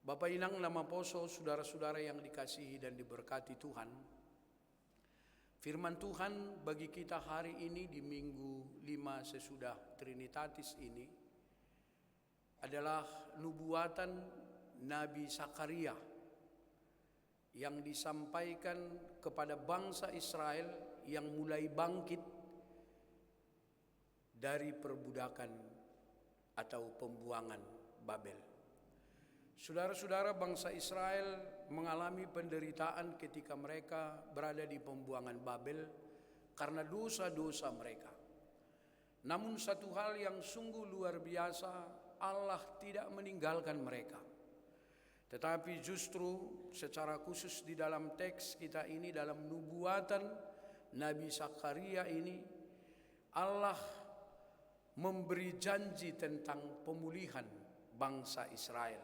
Bapak Inang Nama Poso, saudara-saudara yang dikasihi dan diberkati Tuhan. Firman Tuhan bagi kita hari ini di minggu 5 sesudah Trinitatis ini adalah nubuatan Nabi Zakaria yang disampaikan kepada bangsa Israel yang mulai bangkit dari perbudakan atau pembuangan Babel. Saudara-saudara, bangsa Israel mengalami penderitaan ketika mereka berada di pembuangan Babel karena dosa-dosa mereka. Namun satu hal yang sungguh luar biasa, Allah tidak meninggalkan mereka. Tetapi justru secara khusus di dalam teks kita ini, dalam nubuatan Nabi Zakaria ini, Allah memberi janji tentang pemulihan bangsa Israel.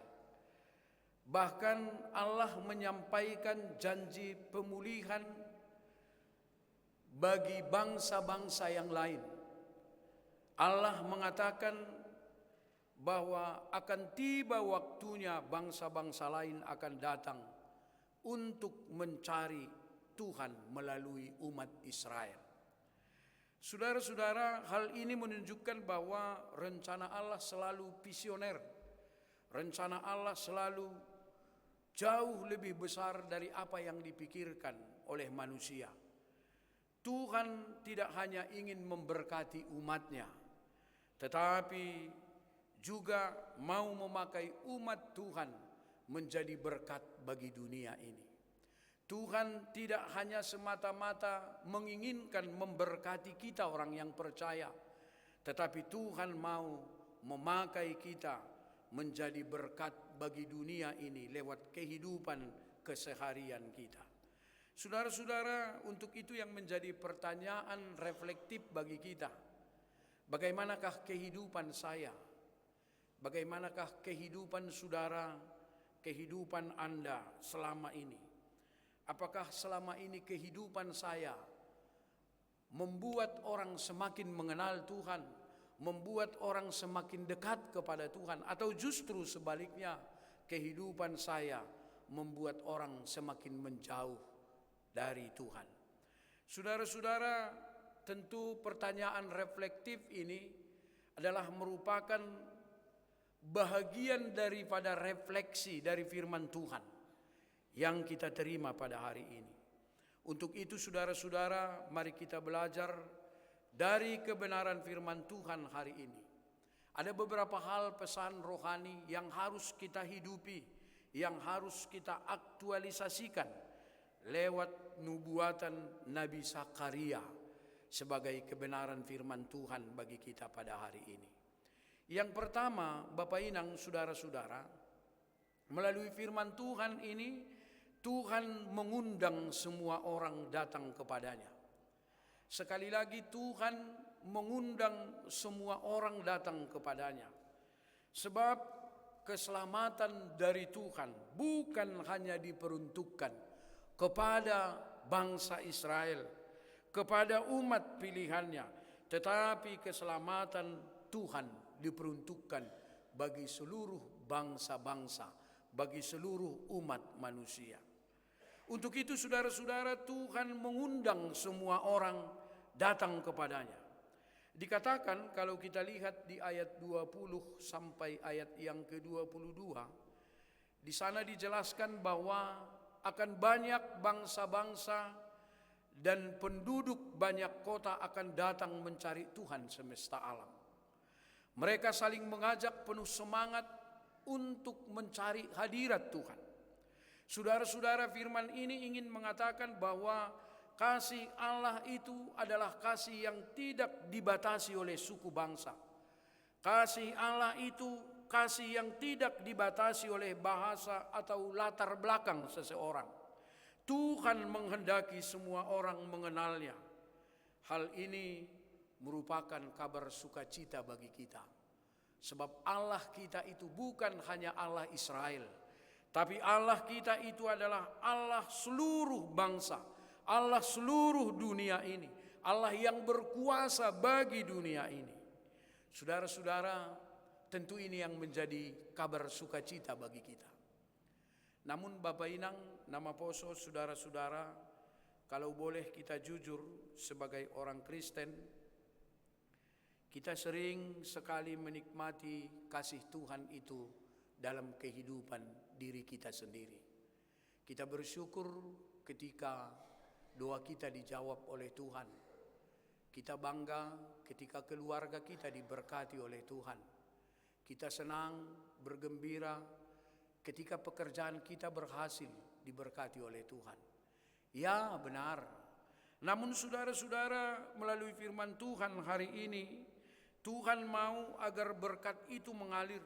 Bahkan Allah menyampaikan janji pemulihan bagi bangsa-bangsa yang lain. Allah mengatakan bahwa akan tiba waktunya bangsa-bangsa lain akan datang untuk mencari Tuhan melalui umat Israel. Saudara-saudara, hal ini menunjukkan bahwa rencana Allah selalu visioner. Rencana Allah selalu jauh lebih besar dari apa yang dipikirkan oleh manusia. Tuhan tidak hanya ingin memberkati umatnya, tetapi juga mau memakai umat Tuhan menjadi berkat bagi dunia ini. Tuhan tidak hanya semata-mata menginginkan memberkati kita orang yang percaya, tetapi Tuhan mau memakai kita menjadi berkat bagi dunia ini lewat kehidupan keseharian kita. Saudara-saudara, untuk itu yang menjadi pertanyaan reflektif bagi kita, bagaimanakah kehidupan saya? Bagaimanakah kehidupan saudara, kehidupan Anda selama ini? Apakah selama ini kehidupan saya membuat orang semakin mengenal Tuhan, membuat orang semakin dekat kepada Tuhan, atau justru sebaliknya kehidupan saya membuat orang semakin menjauh dari Tuhan? Saudara-saudara, tentu pertanyaan reflektif ini adalah merupakan bahagian daripada refleksi dari firman Tuhan yang kita terima pada hari ini. Untuk itu saudara-saudara, mari kita belajar dari kebenaran firman Tuhan hari ini. Ada beberapa hal pesan rohani yang harus kita hidupi, yang harus kita aktualisasikan lewat nubuatan Nabi Zakaria sebagai kebenaran firman Tuhan bagi kita pada hari ini. Yang pertama, Bapak Inang, saudara-saudara, melalui firman Tuhan ini, Tuhan mengundang semua orang datang kepadanya. Sekali lagi, Tuhan mengundang semua orang datang kepadanya. Sebab keselamatan dari Tuhan bukan hanya diperuntukkan kepada bangsa Israel, kepada umat pilihannya, tetapi keselamatan Tuhan diperuntukkan bagi seluruh bangsa-bangsa, bagi seluruh umat manusia. Untuk itu saudara-saudara, Tuhan mengundang semua orang datang kepadanya. Dikatakan kalau kita lihat di ayat 20 sampai ayat yang ke-22, di sana dijelaskan bahwa akan banyak bangsa-bangsa dan penduduk banyak kota akan datang mencari Tuhan semesta alam. Mereka saling mengajak penuh semangat untuk mencari hadirat Tuhan. Saudara-saudara, firman ini ingin mengatakan bahwa kasih Allah itu adalah kasih yang tidak dibatasi oleh suku bangsa. Kasih Allah itu kasih yang tidak dibatasi oleh bahasa atau latar belakang seseorang. Tuhan menghendaki semua orang mengenalnya. Hal ini merupakan kabar sukacita bagi kita. Sebab Allah kita itu bukan hanya Allah Israel, tapi Allah kita itu adalah Allah seluruh bangsa, Allah seluruh dunia ini, Allah yang berkuasa bagi dunia ini. Saudara-saudara, tentu ini yang menjadi kabar sukacita bagi kita. Namun Bapak Inang, nama poso, saudara-saudara, kalau boleh kita jujur sebagai orang Kristen, kita sering sekali menikmati kasih Tuhan itu dalam kehidupan diri kita sendiri. Kita bersyukur ketika doa kita dijawab oleh Tuhan. Kita bangga ketika keluarga kita diberkati oleh Tuhan. Kita senang, bergembira ketika pekerjaan kita berhasil diberkati oleh Tuhan. Ya, benar. Namun saudara-saudara, melalui firman Tuhan hari ini, Tuhan mau agar berkat itu mengalir.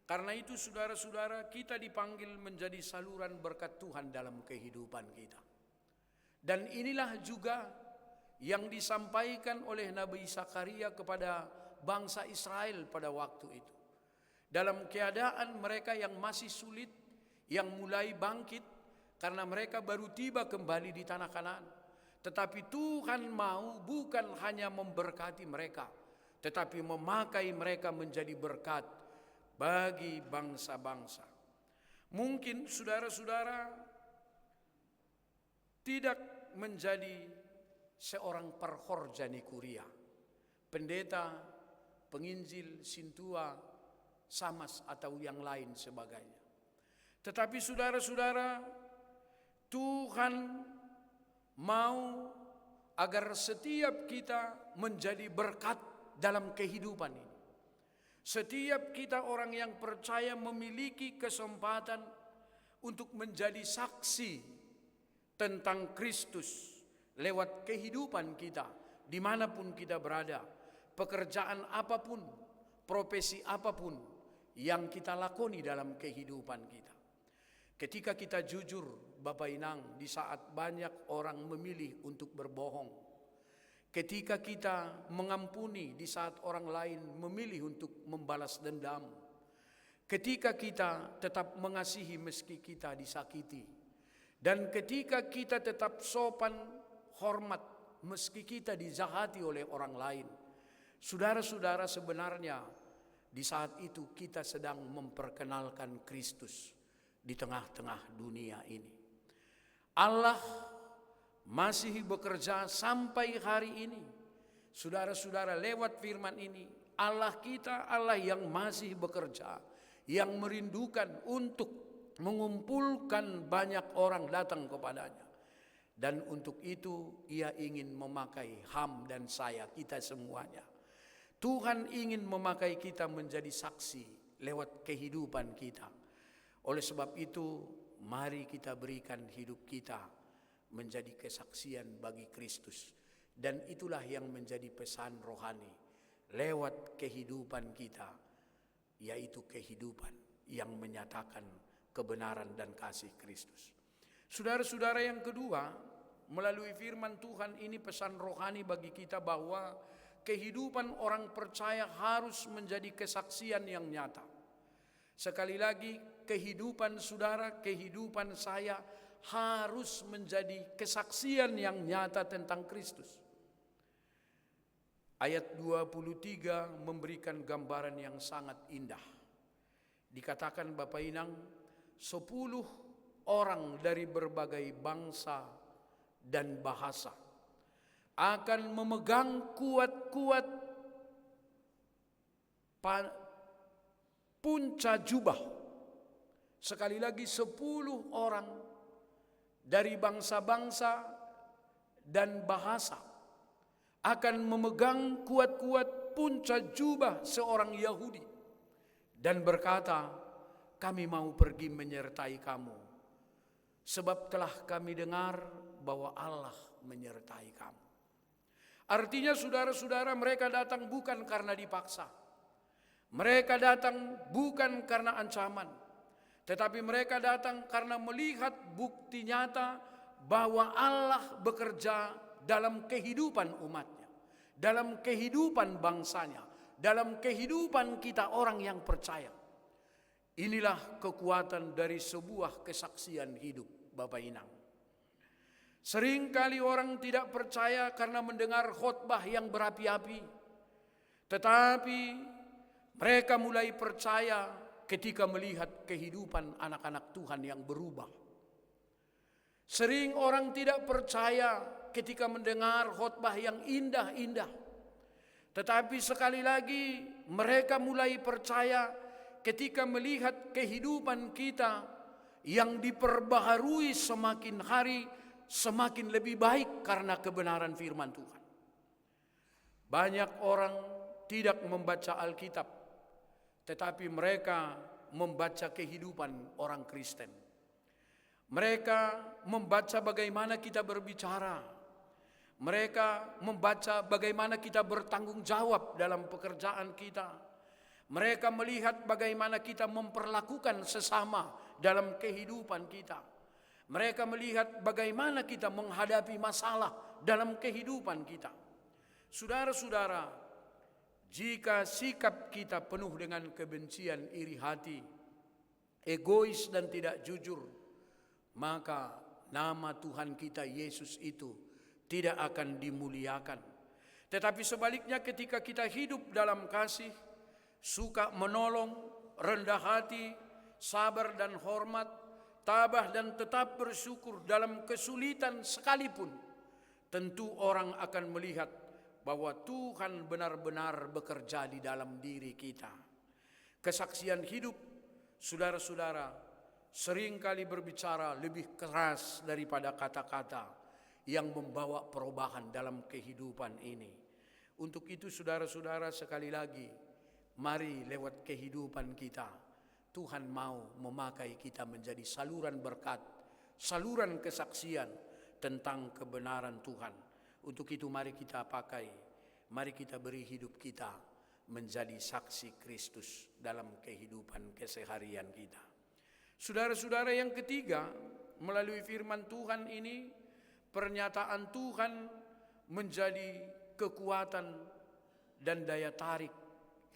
Karena itu saudara-saudara, kita dipanggil menjadi saluran berkat Tuhan dalam kehidupan kita. Dan inilah juga yang disampaikan oleh Nabi Zakaria kepada bangsa Israel pada waktu itu. Dalam keadaan mereka yang masih sulit, yang mulai bangkit karena mereka baru tiba kembali di tanah Kanaan. Tetapi Tuhan mau bukan hanya memberkati mereka, tetapi memakai mereka menjadi berkat bagi bangsa-bangsa. Mungkin saudara-saudara tidak menjadi seorang parhorjani kuria, pendeta, penginjil, sintua, samas atau yang lain sebagainya. Tetapi saudara-saudara, Tuhan mau agar setiap kita menjadi berkat dalam kehidupan ini. Setiap kita orang yang percaya memiliki kesempatan untuk menjadi saksi tentang Kristus lewat kehidupan kita, dimanapun kita berada, pekerjaan apapun, profesi apapun yang kita lakoni dalam kehidupan kita. Ketika kita jujur, Bapak Inang, di saat banyak orang memilih untuk berbohong, ketika kita mengampuni di saat orang lain memilih untuk membalas dendam, ketika kita tetap mengasihi meski kita disakiti, dan ketika kita tetap sopan, hormat meski kita dijahati oleh orang lain, Saudara-saudara, sebenarnya di saat itu kita sedang memperkenalkan Kristus di tengah-tengah dunia ini. Allah masih bekerja sampai hari ini. Saudara-saudara, lewat firman ini, Allah kita Allah yang masih bekerja, yang merindukan untuk mengumpulkan banyak orang datang kepadanya. Dan untuk itu Ia ingin memakai Ham dan saya, kita semuanya. Tuhan ingin memakai kita menjadi saksi lewat kehidupan kita. Oleh sebab itu, mari kita berikan hidup kita menjadi kesaksian bagi Kristus. Dan itulah yang menjadi pesan rohani lewat kehidupan kita, yaitu kehidupan yang menyatakan kebenaran dan kasih Kristus. Saudara-saudara, yang kedua, melalui firman Tuhan ini pesan rohani bagi kita bahwa kehidupan orang percaya harus menjadi kesaksian yang nyata. Sekali lagi, kehidupan saudara, kehidupan saya harus menjadi kesaksian yang nyata tentang Kristus. Ayat 23 memberikan gambaran yang sangat indah. Dikatakan Bapak Inang, 10 orang dari berbagai bangsa dan bahasa akan memegang kuat-kuat punca jubah. Sekali lagi, 10 orang dari bangsa-bangsa dan bahasa akan memegang kuat-kuat punca jubah seorang Yahudi dan berkata, kami mau pergi menyertai kamu, sebab telah kami dengar bahwa Allah menyertai kamu. Artinya saudara-saudara, mereka datang bukan karena dipaksa. Mereka datang bukan karena ancaman. Tetapi mereka datang karena melihat bukti nyata bahwa Allah bekerja dalam kehidupan umatnya, dalam kehidupan bangsanya, dalam kehidupan kita orang yang percaya. Inilah kekuatan dari sebuah kesaksian hidup, Bapak Inang. Seringkali orang tidak percaya karena mendengar khotbah yang berapi-api. Tetapi mereka mulai percaya ketika melihat kehidupan anak-anak Tuhan yang berubah. Sering orang tidak percaya ketika mendengar khotbah yang indah-indah. Tetapi sekali lagi mereka mulai percaya ketika melihat kehidupan kita yang diperbaharui semakin hari semakin lebih baik karena kebenaran firman Tuhan. Banyak orang tidak membaca Alkitab, tetapi mereka membaca kehidupan orang Kristen. Mereka membaca bagaimana kita berbicara. Mereka membaca bagaimana kita bertanggung jawab dalam pekerjaan kita. Mereka melihat bagaimana kita memperlakukan sesama dalam kehidupan kita. Mereka melihat bagaimana kita menghadapi masalah dalam kehidupan kita. Saudara-saudara, jika sikap kita penuh dengan kebencian, iri hati, egois dan tidak jujur, maka nama Tuhan kita Yesus itu tidak akan dimuliakan. Tetapi sebaliknya, ketika kita hidup dalam kasih, suka menolong, rendah hati, sabar dan hormat, tabah dan tetap bersyukur dalam kesulitan sekalipun, tentu orang akan melihat bahwa Tuhan benar-benar bekerja di dalam diri kita. Kesaksian hidup, saudara-saudara, seringkali berbicara lebih keras daripada kata-kata yang membawa perubahan dalam kehidupan ini. Untuk itu saudara-saudara, sekali lagi, mari lewat kehidupan kita, Tuhan mau memakai kita menjadi saluran berkat, saluran kesaksian tentang kebenaran Tuhan. Untuk itu mari kita pakai, mari kita beri hidup kita menjadi saksi Kristus dalam kehidupan keseharian kita. Saudara-saudara, yang ketiga, melalui firman Tuhan ini, pernyataan Tuhan menjadi kekuatan dan daya tarik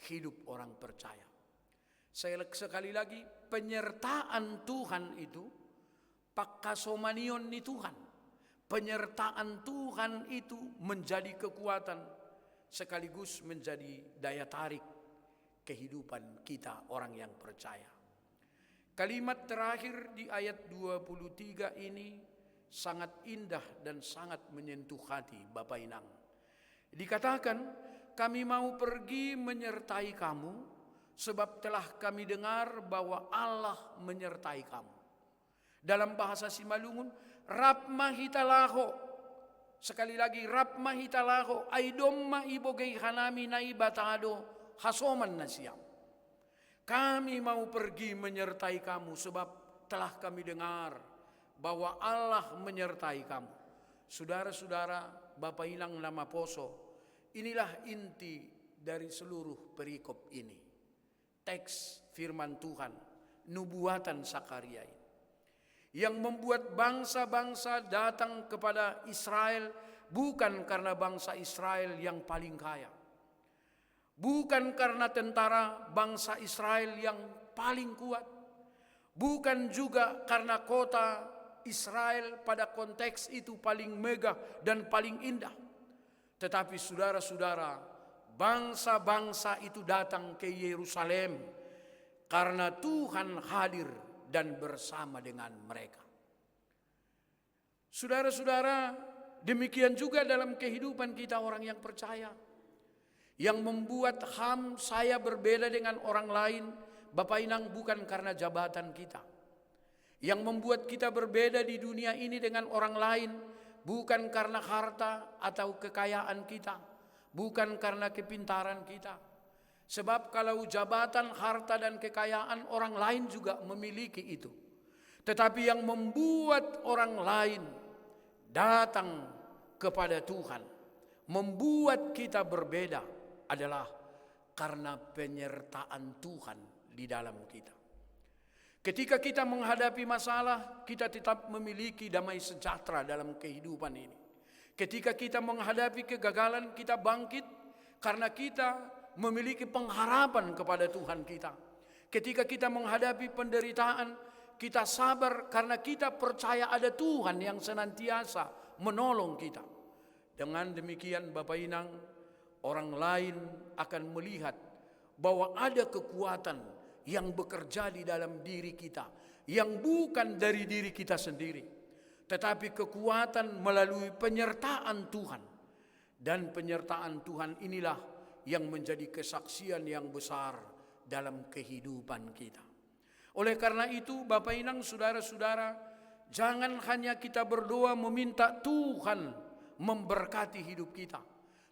hidup orang percaya. Sekali lagi, penyertaan Tuhan itu pakasomanion ni Tuhan. Penyertaan Tuhan itu menjadi kekuatan sekaligus menjadi daya tarik kehidupan kita orang yang percaya. Kalimat terakhir di ayat 23 ini sangat indah dan sangat menyentuh hati Bapak Inang. Dikatakan, kami mau pergi menyertai kamu, sebab telah kami dengar bahwa Allah menyertai kamu. Dalam bahasa Simalungun, Rapmahitalaho. Sekali lagi, Rapmahitalaho, Aidomma ibogei hanami naibatado hasoman nasyam. Kami mau pergi menyertai kamu, sebab telah kami dengar bahwa Allah menyertai kamu. Saudara-saudara, Bapak Inang Lamaposo, inilah inti dari seluruh perikop ini. Teks firman Tuhan, nubuatan Sakaria ini, yang membuat bangsa-bangsa datang kepada Israel bukan karena bangsa Israel yang paling kaya, bukan karena tentara bangsa Israel yang paling kuat, bukan juga karena kota Israel pada konteks itu paling megah dan paling indah. Tetapi saudara-saudara, bangsa-bangsa itu datang ke Yerusalem karena Tuhan hadir dan bersama dengan mereka. Saudara-saudara, demikian juga dalam kehidupan kita orang yang percaya. Yang membuat saya berbeda dengan orang lain, Bapak Inang, bukan karena jabatan kita. Yang membuat kita berbeda di dunia ini dengan orang lain, bukan karena harta atau kekayaan kita, bukan karena kepintaran kita. Sebab kalau jabatan, harta, dan kekayaan orang lain juga memiliki itu. Tetapi yang membuat orang lain datang kepada Tuhan, membuat kita berbeda adalah karena penyertaan Tuhan di dalam kita. Ketika kita menghadapi masalah, kita tetap memiliki damai sejahtera dalam kehidupan ini. Ketika kita menghadapi kegagalan, kita bangkit karena kita memiliki pengharapan kepada Tuhan kita. Ketika kita menghadapi penderitaan, kita sabar karena kita percaya ada Tuhan yang senantiasa menolong kita. Dengan demikian Bapak Inang, orang lain akan melihat bahwa ada kekuatan yang bekerja di dalam diri kita, yang bukan dari diri kita sendiri, tetapi kekuatan melalui penyertaan Tuhan. Dan penyertaan Tuhan inilah yang menjadi kesaksian yang besar dalam kehidupan kita. Oleh karena itu, Bapak Inang, saudara-saudara, jangan hanya kita berdoa meminta Tuhan memberkati hidup kita,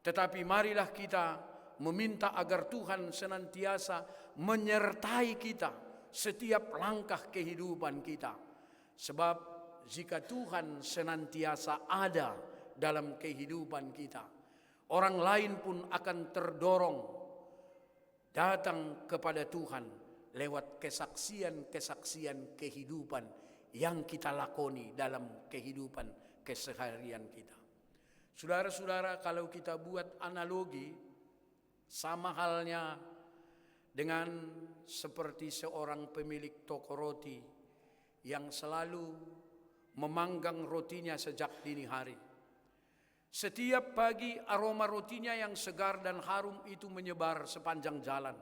tetapi marilah kita meminta agar Tuhan senantiasa menyertai kita setiap langkah kehidupan kita. Sebab jika Tuhan senantiasa ada dalam kehidupan kita, orang lain pun akan terdorong datang kepada Tuhan lewat kesaksian-kesaksian kehidupan yang kita lakoni dalam kehidupan keseharian kita. Saudara-saudara, kalau kita buat analogi, sama halnya dengan seperti seorang pemilik toko roti yang selalu memanggang rotinya sejak dini hari. Setiap pagi aroma rotinya yang segar dan harum itu menyebar sepanjang jalan.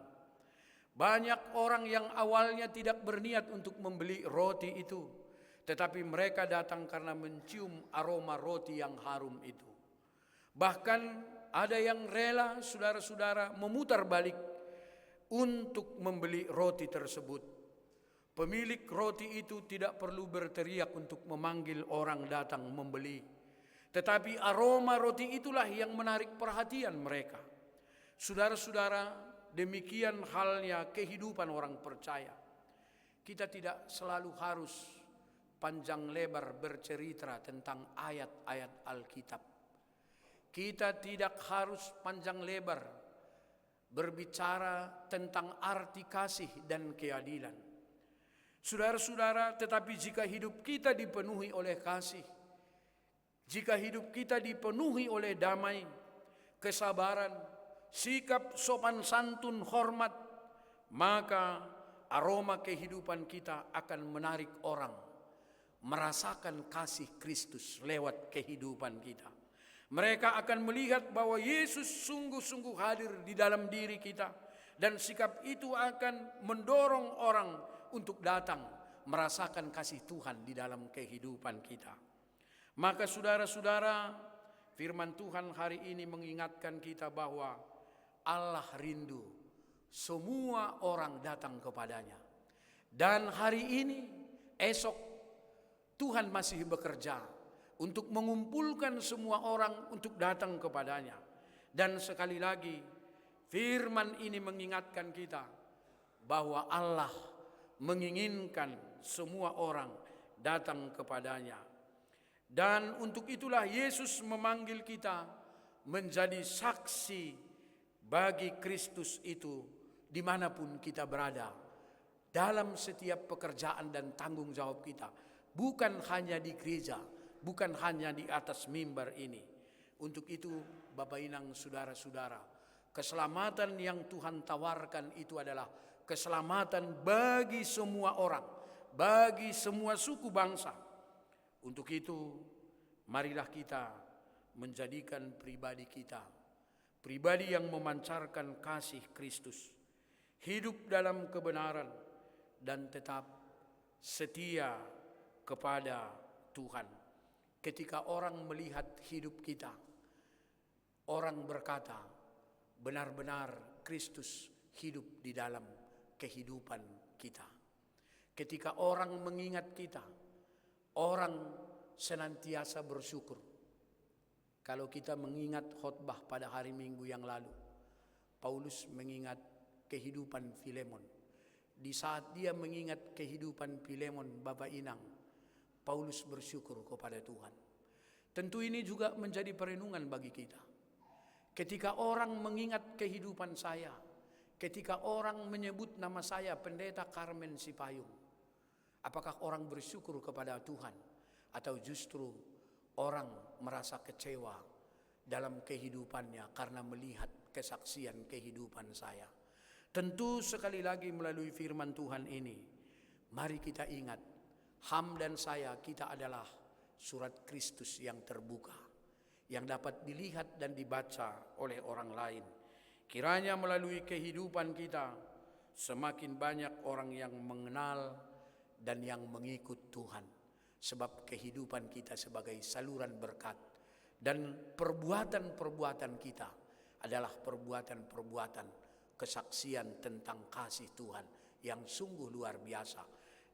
Banyak orang yang awalnya tidak berniat untuk membeli roti itu, tetapi mereka datang karena mencium aroma roti yang harum itu. Bahkan ada yang rela, saudara-saudara, memutar balik untuk membeli roti tersebut. Pemilik roti itu tidak perlu berteriak untuk memanggil orang datang membeli, tetapi aroma roti itulah yang menarik perhatian mereka. Saudara-saudara, demikian halnya kehidupan orang percaya. Kita tidak selalu harus panjang lebar bercerita tentang ayat-ayat Alkitab. Kita tidak harus panjang lebar berbicara tentang arti kasih dan keadilan. Saudara-saudara, tetapi jika hidup kita dipenuhi oleh kasih, jika hidup kita dipenuhi oleh damai, kesabaran, sikap sopan santun, hormat, maka aroma kehidupan kita akan menarik orang merasakan kasih Kristus lewat kehidupan kita. Mereka akan melihat bahwa Yesus sungguh-sungguh hadir di dalam diri kita, dan sikap itu akan mendorong orang untuk datang merasakan kasih Tuhan di dalam kehidupan kita. Maka saudara-saudara, firman Tuhan hari ini mengingatkan kita bahwa Allah rindu semua orang datang kepadanya. Dan hari ini, esok, Tuhan masih bekerja untuk mengumpulkan semua orang untuk datang kepadanya. Dan sekali lagi, firman ini mengingatkan kita bahwa Allah menginginkan semua orang datang kepadanya. Dan untuk itulah Yesus memanggil kita menjadi saksi bagi Kristus itu dimanapun kita berada, dalam setiap pekerjaan dan tanggung jawab kita, bukan hanya di gereja, bukan hanya di atas mimbar ini. Untuk itu Bapak Inang, saudara-saudara, keselamatan yang Tuhan tawarkan itu adalah keselamatan bagi semua orang, bagi semua suku bangsa. Untuk itu marilah kita menjadikan pribadi kita pribadi yang memancarkan kasih Kristus, hidup dalam kebenaran, dan tetap setia kepada Tuhan. Ketika orang melihat hidup kita, orang berkata, benar-benar Kristus hidup di dalam kehidupan kita. Ketika orang mengingat kita, orang senantiasa bersyukur. Kalau kita mengingat khotbah pada hari Minggu yang lalu, Paulus mengingat kehidupan Filemon. Di saat dia mengingat kehidupan Filemon, Bapak Inang, Paulus bersyukur kepada Tuhan. Tentu ini juga menjadi perenungan bagi kita. Ketika orang mengingat kehidupan saya, ketika orang menyebut nama saya Pendeta Carmen Sipayung, apakah orang bersyukur kepada Tuhan, atau justru orang merasa kecewa dalam kehidupannya karena melihat kesaksian kehidupan saya? Tentu sekali lagi melalui firman Tuhan ini, mari kita ingat, Ham dan saya, kita adalah surat Kristus yang terbuka, yang dapat dilihat dan dibaca oleh orang lain. Kiranya melalui kehidupan kita, semakin banyak orang yang mengenal dan yang mengikut Tuhan. Sebab kehidupan kita sebagai saluran berkat, dan perbuatan-perbuatan kita adalah perbuatan-perbuatan kesaksian tentang kasih Tuhan yang sungguh luar biasa.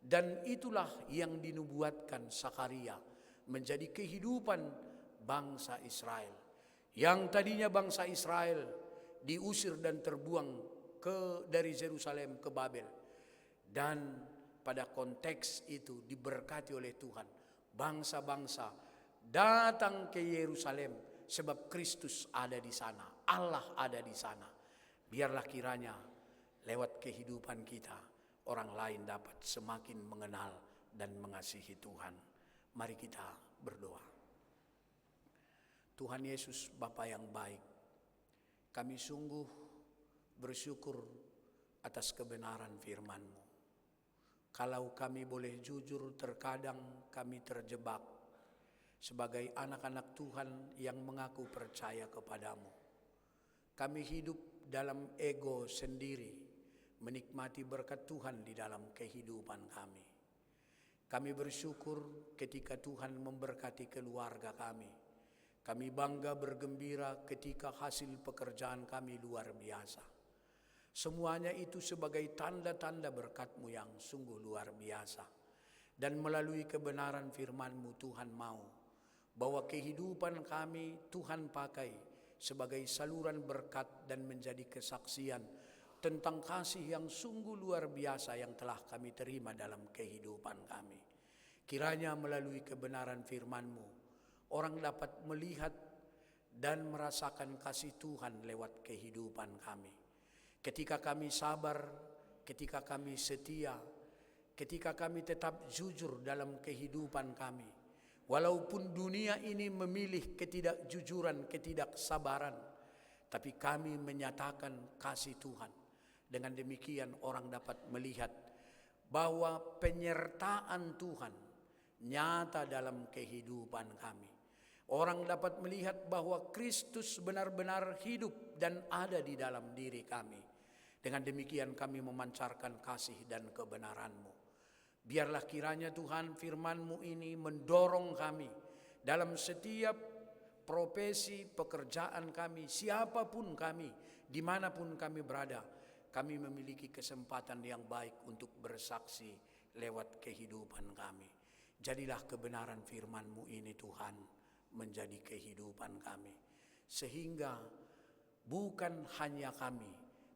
Dan itulah yang dinubuatkan Sakaria menjadi kehidupan bangsa Israel, yang tadinya bangsa Israel diusir dan terbuang dari Yerusalem ke Babel. Dan pada konteks itu diberkati oleh Tuhan, bangsa-bangsa datang ke Yerusalem sebab Kristus ada di sana, Allah ada di sana. Biarlah kiranya lewat kehidupan kita, orang lain dapat semakin mengenal dan mengasihi Tuhan. Mari kita berdoa. Tuhan Yesus, Bapa yang baik, kami sungguh bersyukur atas kebenaran firman-Mu. Kalau kami boleh jujur, terkadang kami terjebak sebagai anak-anak Tuhan yang mengaku percaya kepadamu. Kami hidup dalam ego sendiri, menikmati berkat Tuhan di dalam kehidupan kami. Kami bersyukur ketika Tuhan memberkati keluarga kami. Kami bangga bergembira ketika hasil pekerjaan kami luar biasa. Semuanya itu sebagai tanda-tanda berkat-Mu yang sungguh luar biasa. Dan melalui kebenaran firman-Mu, Tuhan mau bahwa kehidupan kami Tuhan pakai sebagai saluran berkat dan menjadi kesaksian tentang kasih yang sungguh luar biasa yang telah kami terima dalam kehidupan kami. Kiranya melalui kebenaran firman-Mu, orang dapat melihat dan merasakan kasih Tuhan lewat kehidupan kami. Ketika kami sabar, ketika kami setia, ketika kami tetap jujur dalam kehidupan kami. Walaupun dunia ini memilih ketidakjujuran, ketidaksabaran, tapi kami menyatakan kasih Tuhan. Dengan demikian orang dapat melihat bahwa penyertaan Tuhan nyata dalam kehidupan kami. Orang dapat melihat bahwa Kristus benar-benar hidup dan ada di dalam diri kami. Dengan demikian kami memancarkan kasih dan kebenaran-Mu. Biarlah kiranya Tuhan firman-Mu ini mendorong kami dalam setiap profesi pekerjaan kami, siapapun kami, dimanapun kami berada. Kami memiliki kesempatan yang baik untuk bersaksi lewat kehidupan kami. Jadilah kebenaran firman-Mu ini Tuhan menjadi kehidupan kami. Sehingga bukan hanya kami,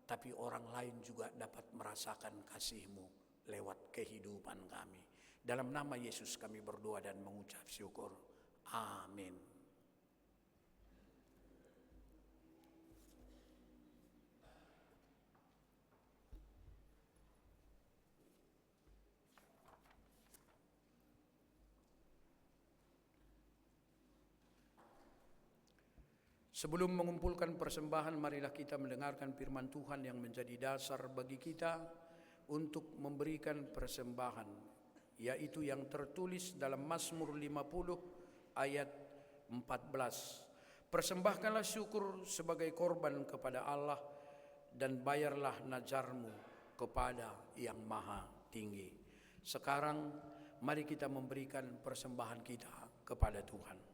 tapi orang lain juga dapat merasakan kasih-Mu lewat kehidupan kami. Dalam nama Yesus kami berdoa dan mengucap syukur. Amin. Sebelum mengumpulkan persembahan, marilah kita mendengarkan firman Tuhan yang menjadi dasar bagi kita untuk memberikan persembahan, yaitu yang tertulis dalam Mazmur 50 ayat 14. Persembahkanlah syukur sebagai korban kepada Allah dan bayarlah najarmu kepada yang maha tinggi. Sekarang mari kita memberikan persembahan kita kepada Tuhan.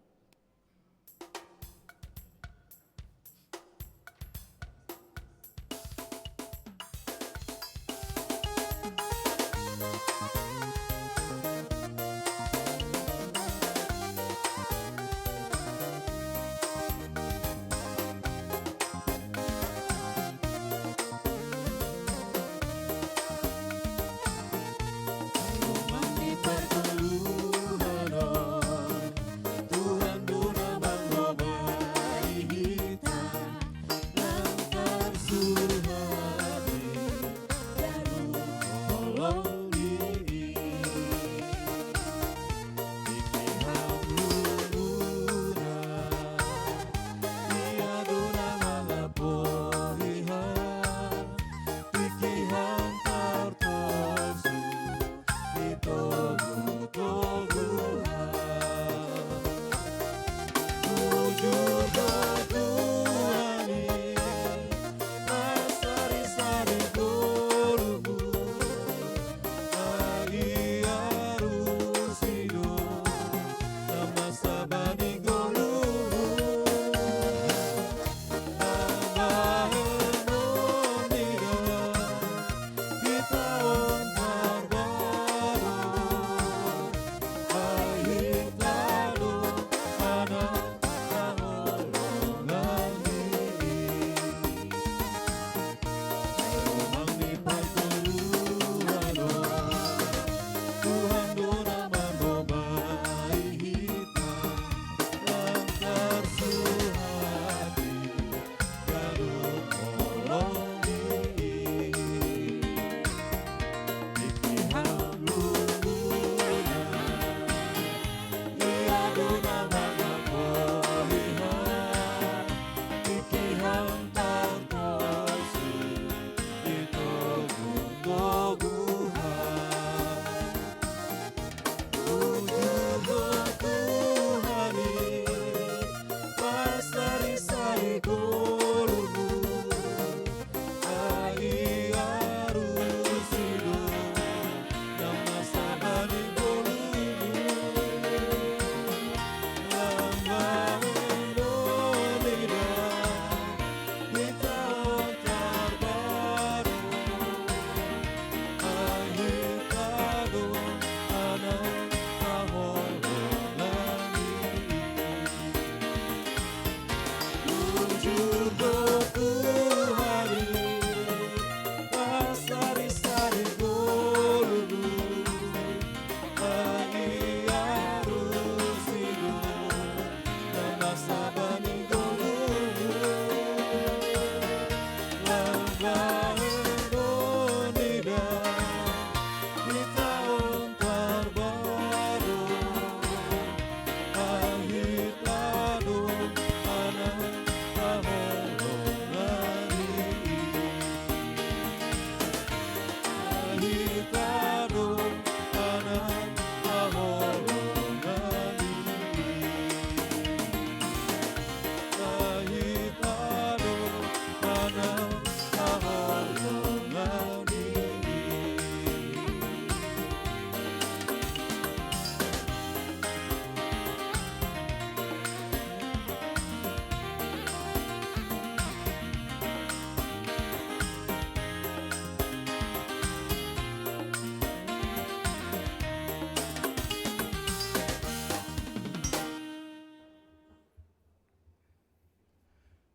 Tujuh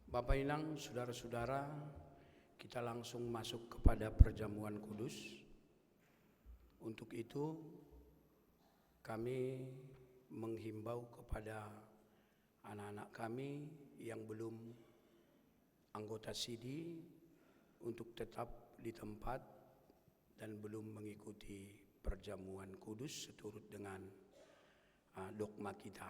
Bapak Inang, saudara-saudara, kita langsung masuk kepada perjamuan kudus. Untuk itu, kami menghimbau kepada anak-anak kami yang belum anggota SIDI untuk tetap di tempat dan belum mengikuti perjamuan kudus seturut dengan dogma kita.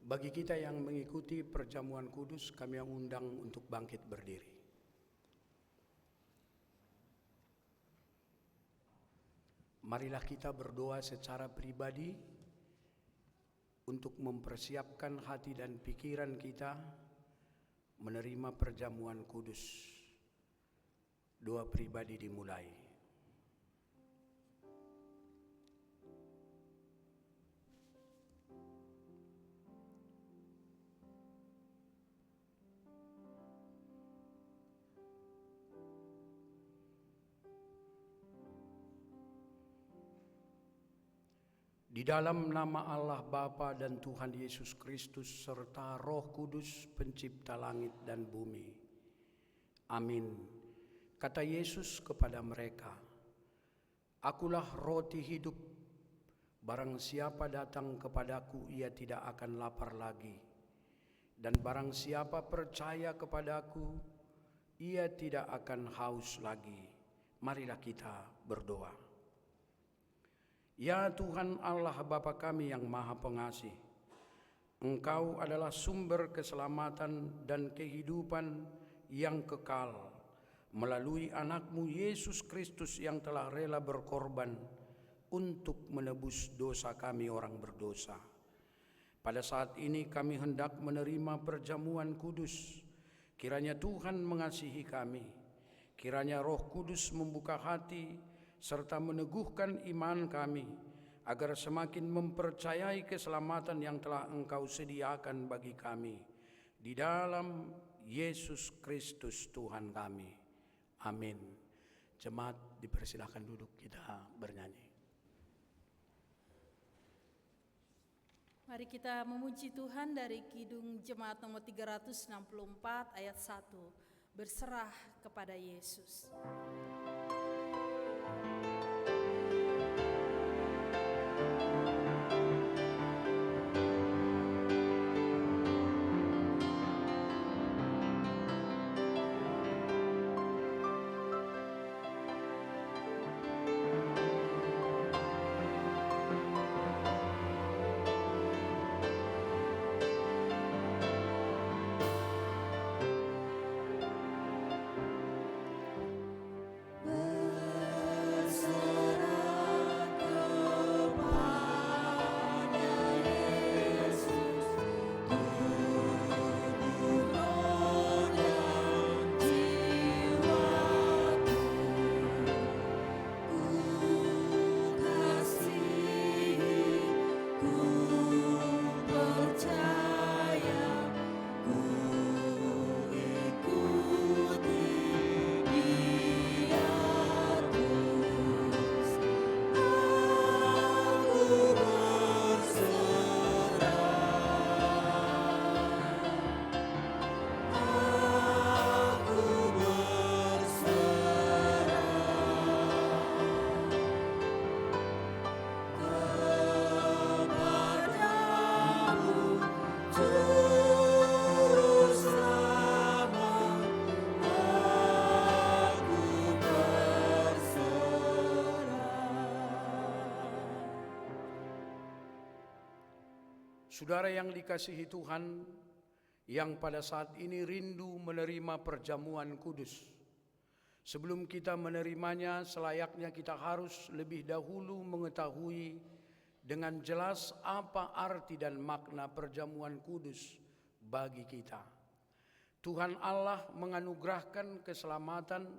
Bagi kita yang mengikuti perjamuan kudus, kami undang untuk bangkit berdiri. Marilah kita berdoa secara pribadi untuk mempersiapkan hati dan pikiran kita menerima perjamuan kudus. Doa pribadi dimulai. Di dalam nama Allah Bapa dan Tuhan Yesus Kristus serta Roh Kudus pencipta langit dan bumi. Amin. Kata Yesus kepada mereka, "Akulah roti hidup. Barang siapa datang kepadaku, ia tidak akan lapar lagi. Dan barang siapa percaya kepadaku, ia tidak akan haus lagi." Marilah kita berdoa. Ya Tuhan Allah Bapa kami yang Maha Pengasih, Engkau adalah sumber keselamatan dan kehidupan yang kekal melalui anak-Mu Yesus Kristus yang telah rela berkorban untuk menebus dosa kami orang berdosa. Pada saat ini kami hendak menerima perjamuan kudus. Kiranya Tuhan mengasihi kami, kiranya Roh Kudus membuka hati serta meneguhkan iman kami, agar semakin mempercayai keselamatan yang telah Engkau sediakan bagi kami. Di dalam Yesus Kristus Tuhan kami. Amin. Jemaat dipersilahkan duduk, kita bernyanyi. Mari kita memuji Tuhan dari Kidung Jemaat nomor 364 ayat 1. Berserah kepada Yesus. Saudara yang dikasihi Tuhan, yang pada saat ini rindu menerima perjamuan kudus. Sebelum kita menerimanya, selayaknya kita harus lebih dahulu mengetahui dengan jelas apa arti dan makna perjamuan kudus bagi kita. Tuhan Allah menganugerahkan keselamatan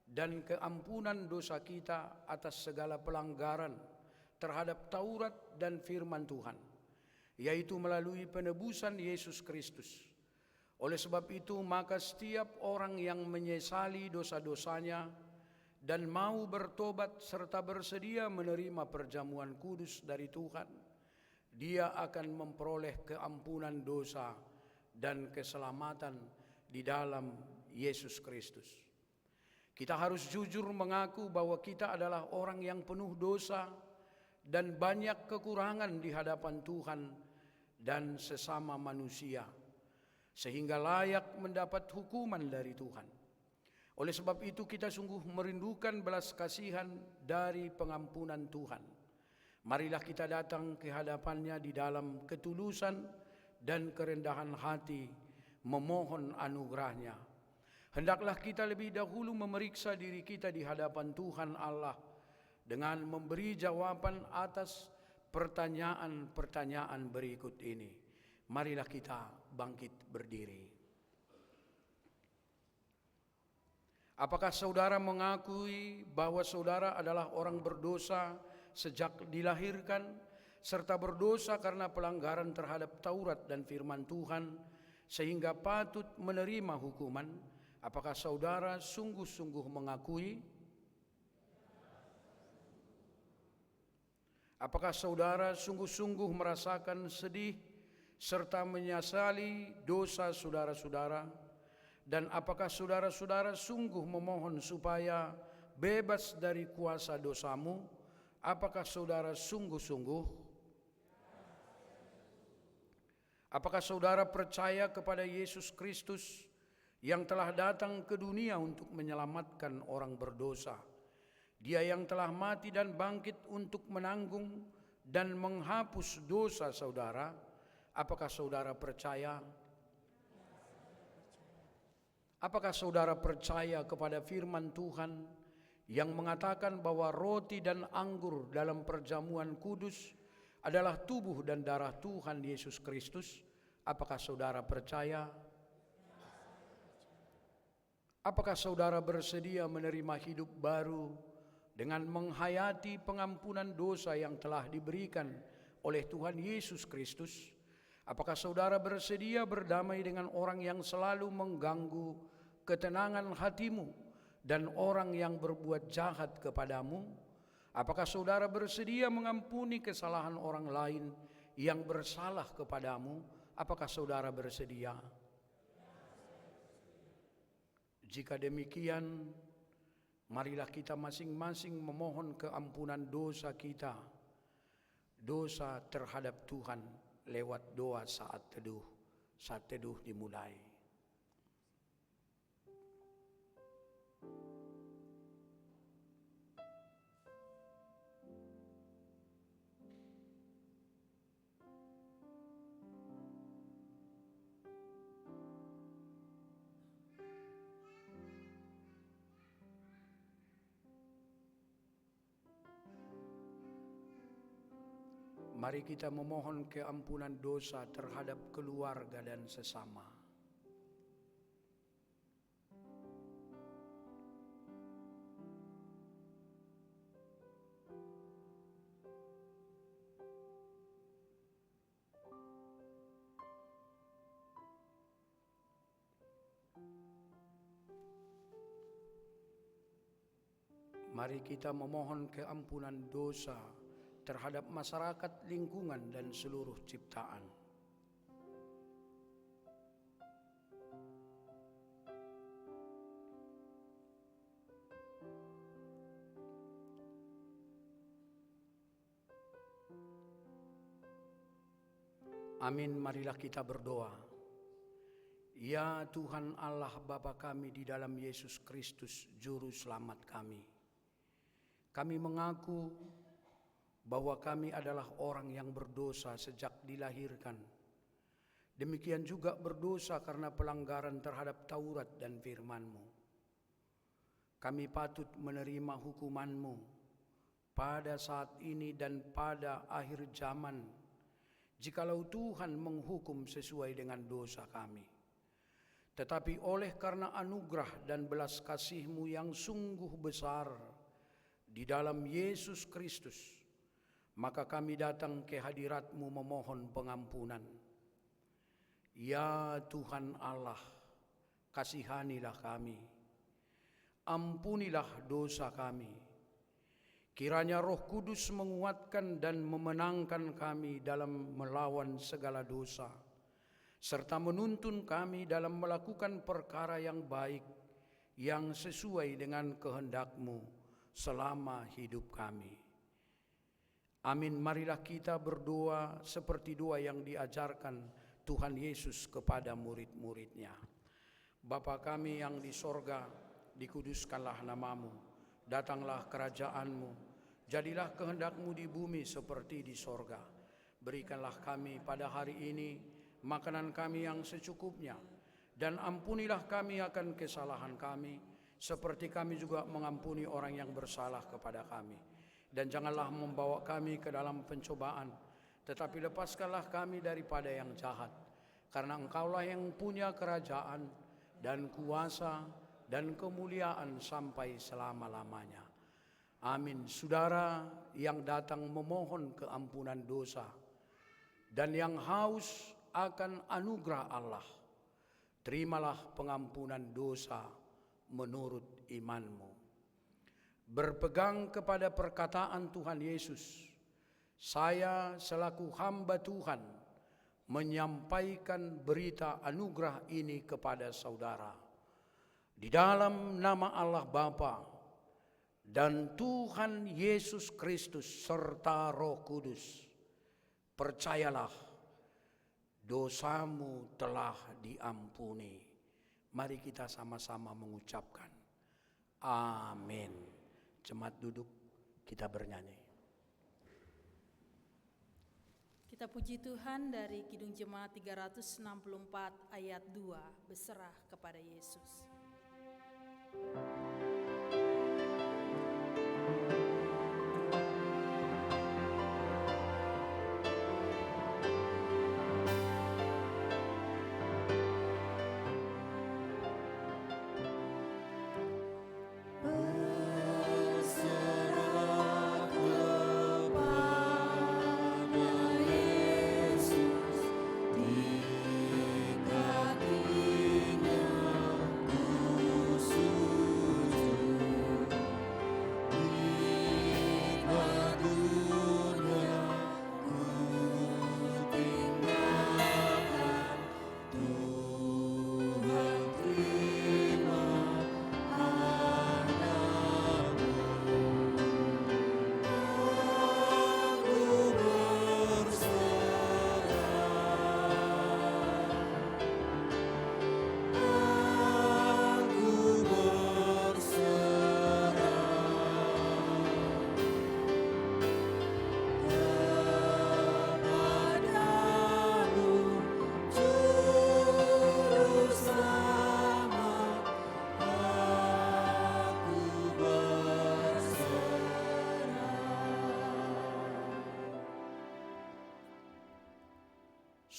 dan keampunan dosa kita atas segala pelanggaran terhadap Taurat dan firman Tuhan, yaitu melalui penebusan Yesus Kristus. Oleh sebab itu, maka setiap orang yang menyesali dosa-dosanya dan mau bertobat serta bersedia menerima perjamuan kudus dari Tuhan, dia akan memperoleh keampunan dosa dan keselamatan di dalam Yesus Kristus. Kita harus jujur mengaku bahwa kita adalah orang yang penuh dosa dan banyak kekurangan di hadapan Tuhan dan sesama manusia, sehingga layak mendapat hukuman dari Tuhan. Oleh sebab itu kita sungguh merindukan belas kasihan dari pengampunan Tuhan. Marilah kita datang ke hadapannya di dalam ketulusan dan kerendahan hati, memohon anugerahnya. Hendaklah kita lebih dahulu memeriksa diri kita di hadapan Tuhan Allah dengan memberi jawaban atas pertanyaan-pertanyaan berikut ini. Marilah kita bangkit berdiri. Apakah saudara mengakui bahwa saudara adalah orang berdosa sejak dilahirkan, serta berdosa karena pelanggaran terhadap Taurat dan firman Tuhan, sehingga patut menerima hukuman? Apakah saudara sungguh-sungguh mengakui? Apakah saudara sungguh-sungguh merasakan sedih serta menyesali dosa saudara-saudara? Dan apakah saudara-saudara sungguh memohon supaya bebas dari kuasa dosamu? Apakah saudara sungguh-sungguh? Apakah saudara percaya kepada Yesus Kristus yang telah datang ke dunia untuk menyelamatkan orang berdosa? Dia yang telah mati dan bangkit untuk menanggung dan menghapus dosa saudara. Apakah saudara percaya? Apakah saudara percaya kepada firman Tuhan yang mengatakan bahwa roti dan anggur dalam perjamuan kudus adalah tubuh dan darah Tuhan Yesus Kristus? Apakah saudara percaya? Apakah saudara bersedia menerima hidup baru dengan menghayati pengampunan dosa yang telah diberikan oleh Tuhan Yesus Kristus? Apakah saudara bersedia berdamai dengan orang yang selalu mengganggu ketenangan hatimu dan orang yang berbuat jahat kepadamu? Apakah saudara bersedia mengampuni kesalahan orang lain yang bersalah kepadamu? Apakah saudara bersedia? Jika demikian, marilah kita masing-masing memohon keampunan dosa kita, dosa terhadap Tuhan lewat doa saat teduh dimulai. Mari kita memohon keampunan dosa terhadap keluarga dan sesama. Mari kita memohon keampunan dosa terhadap masyarakat, lingkungan, dan seluruh ciptaan. Amin, marilah kita berdoa. Ya Tuhan Allah Bapa kami di dalam Yesus Kristus, Juru Selamat kami. Kami mengaku bahwa kami adalah orang yang berdosa sejak dilahirkan. Demikian juga berdosa karena pelanggaran terhadap Taurat dan firman-Mu. Kami patut menerima hukuman-Mu pada saat ini dan pada akhir zaman, jikalau Tuhan menghukum sesuai dengan dosa kami. Tetapi oleh karena anugerah dan belas kasih-Mu yang sungguh besar di dalam Yesus Kristus, maka kami datang ke hadirat-Mu memohon pengampunan. Ya Tuhan Allah, kasihanilah kami, ampunilah dosa kami. Kiranya Roh Kudus menguatkan dan memenangkan kami dalam melawan segala dosa, serta menuntun kami dalam melakukan perkara yang baik, yang sesuai dengan kehendak-Mu selama hidup kami. Amin. Marilah kita berdoa seperti doa yang diajarkan Tuhan Yesus kepada murid-murid-Nya. Bapa kami yang di sorga, dikuduskanlah nama-Mu, datanglah kerajaan-Mu, jadilah kehendak-Mu di bumi seperti di sorga. Berikanlah kami pada hari ini makanan kami yang secukupnya, dan ampunilah kami akan kesalahan kami, seperti kami juga mengampuni orang yang bersalah kepada kami. Dan janganlah membawa kami ke dalam pencobaan, tetapi lepaskanlah kami daripada yang jahat. Karena Engkaulah yang punya kerajaan dan kuasa dan kemuliaan sampai selama-lamanya. Amin. Saudara yang datang memohon keampunan dosa dan yang haus akan anugerah Allah, terimalah pengampunan dosa menurut imanmu. Berpegang kepada perkataan Tuhan Yesus, saya selaku hamba Tuhan menyampaikan berita anugerah ini kepada saudara. Di dalam nama Allah Bapa dan Tuhan Yesus Kristus serta Roh Kudus, percayalah, dosamu telah diampuni. Mari kita sama-sama mengucapkan amin. Jemaat duduk, kita bernyanyi. Kita puji Tuhan dari Kidung Jemaat 364 ayat 2, berserah kepada Yesus.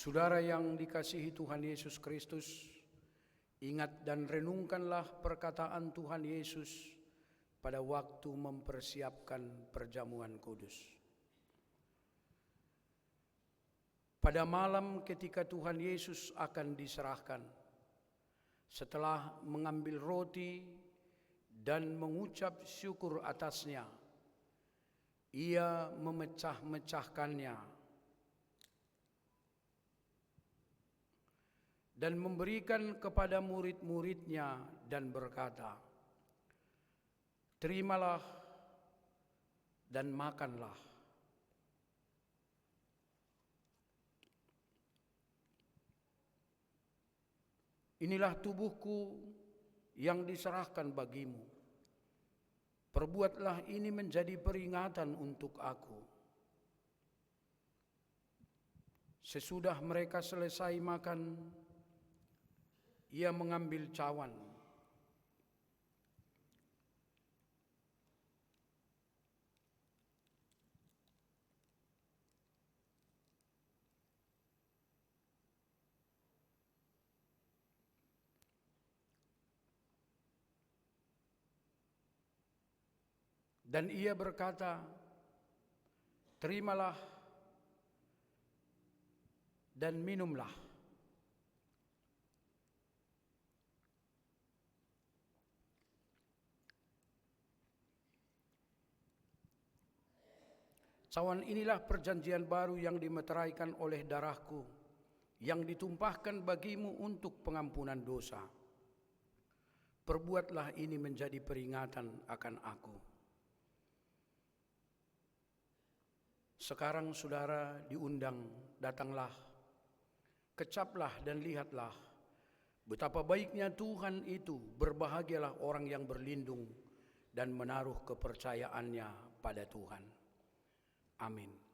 Saudara yang dikasihi Tuhan Yesus Kristus, ingat dan renungkanlah perkataan Tuhan Yesus pada waktu mempersiapkan perjamuan kudus. Pada malam ketika Tuhan Yesus akan diserahkan, setelah mengambil roti dan mengucap syukur atasnya, Ia memecah-mecahkannya dan memberikan kepada murid-muridnya dan berkata, terimalah dan makanlah. Inilah tubuhku yang diserahkan bagimu. Perbuatlah ini menjadi peringatan untuk aku. Sesudah mereka selesai makan, Ia mengambil cawan, dan Ia berkata, terimalah dan minumlah. Cawan inilah perjanjian baru yang dimeteraikan oleh darahku, yang ditumpahkan bagimu untuk pengampunan dosa. Perbuatlah ini menjadi peringatan akan aku. Sekarang saudara diundang, datanglah, kecaplah dan lihatlah betapa baiknya Tuhan itu. Berbahagialah orang yang berlindung dan menaruh kepercayaannya pada Tuhan. Amin.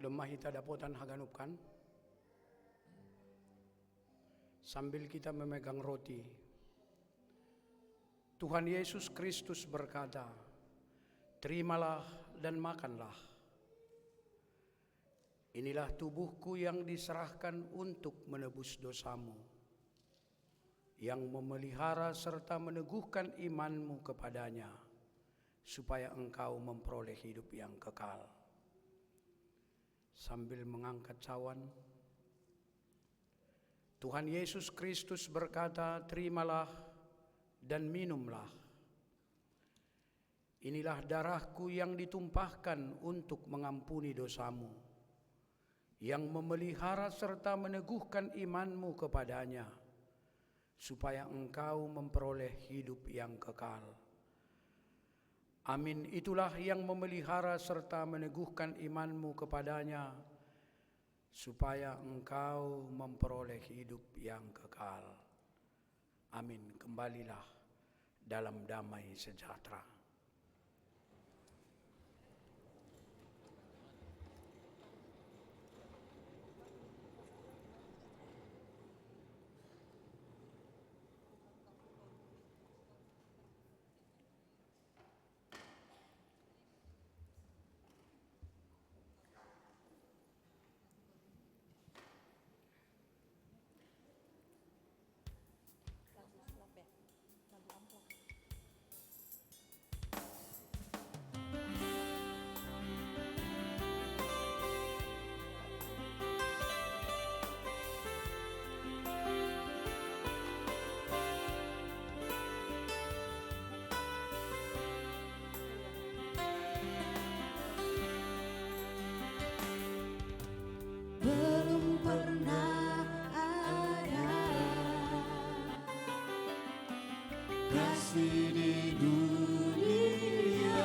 Lemah kita dapotan haganupkan sambil kita memegang roti. Tuhan Yesus Kristus berkata, "Terimalah dan makanlah. Inilah tubuhku yang diserahkan untuk menebus dosamu, yang memelihara serta meneguhkan imanmu kepadanya, supaya engkau memperoleh hidup yang kekal." Sambil mengangkat cawan, Tuhan Yesus Kristus berkata, "Terimalah dan minumlah. Inilah darahku yang ditumpahkan untuk mengampuni dosamu, yang memelihara serta meneguhkan imanmu kepadanya, supaya engkau memperoleh hidup yang kekal." Amin. Itulah yang memelihara serta meneguhkan imanmu kepadanya, supaya engkau memperoleh hidup yang kekal. Amin. Kembalilah dalam damai sejahtera. Belum pernah ada kasih di dunia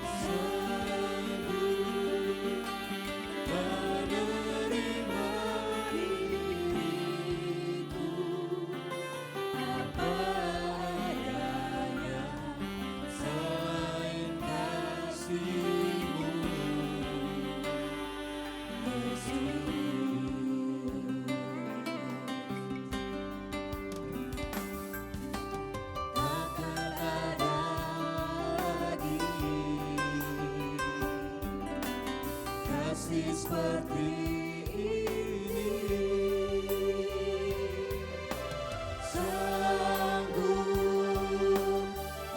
sanggup menerima diriku apa adanya selain kasih-Mu. Takkan ada lagi kasih seperti ini, sanggup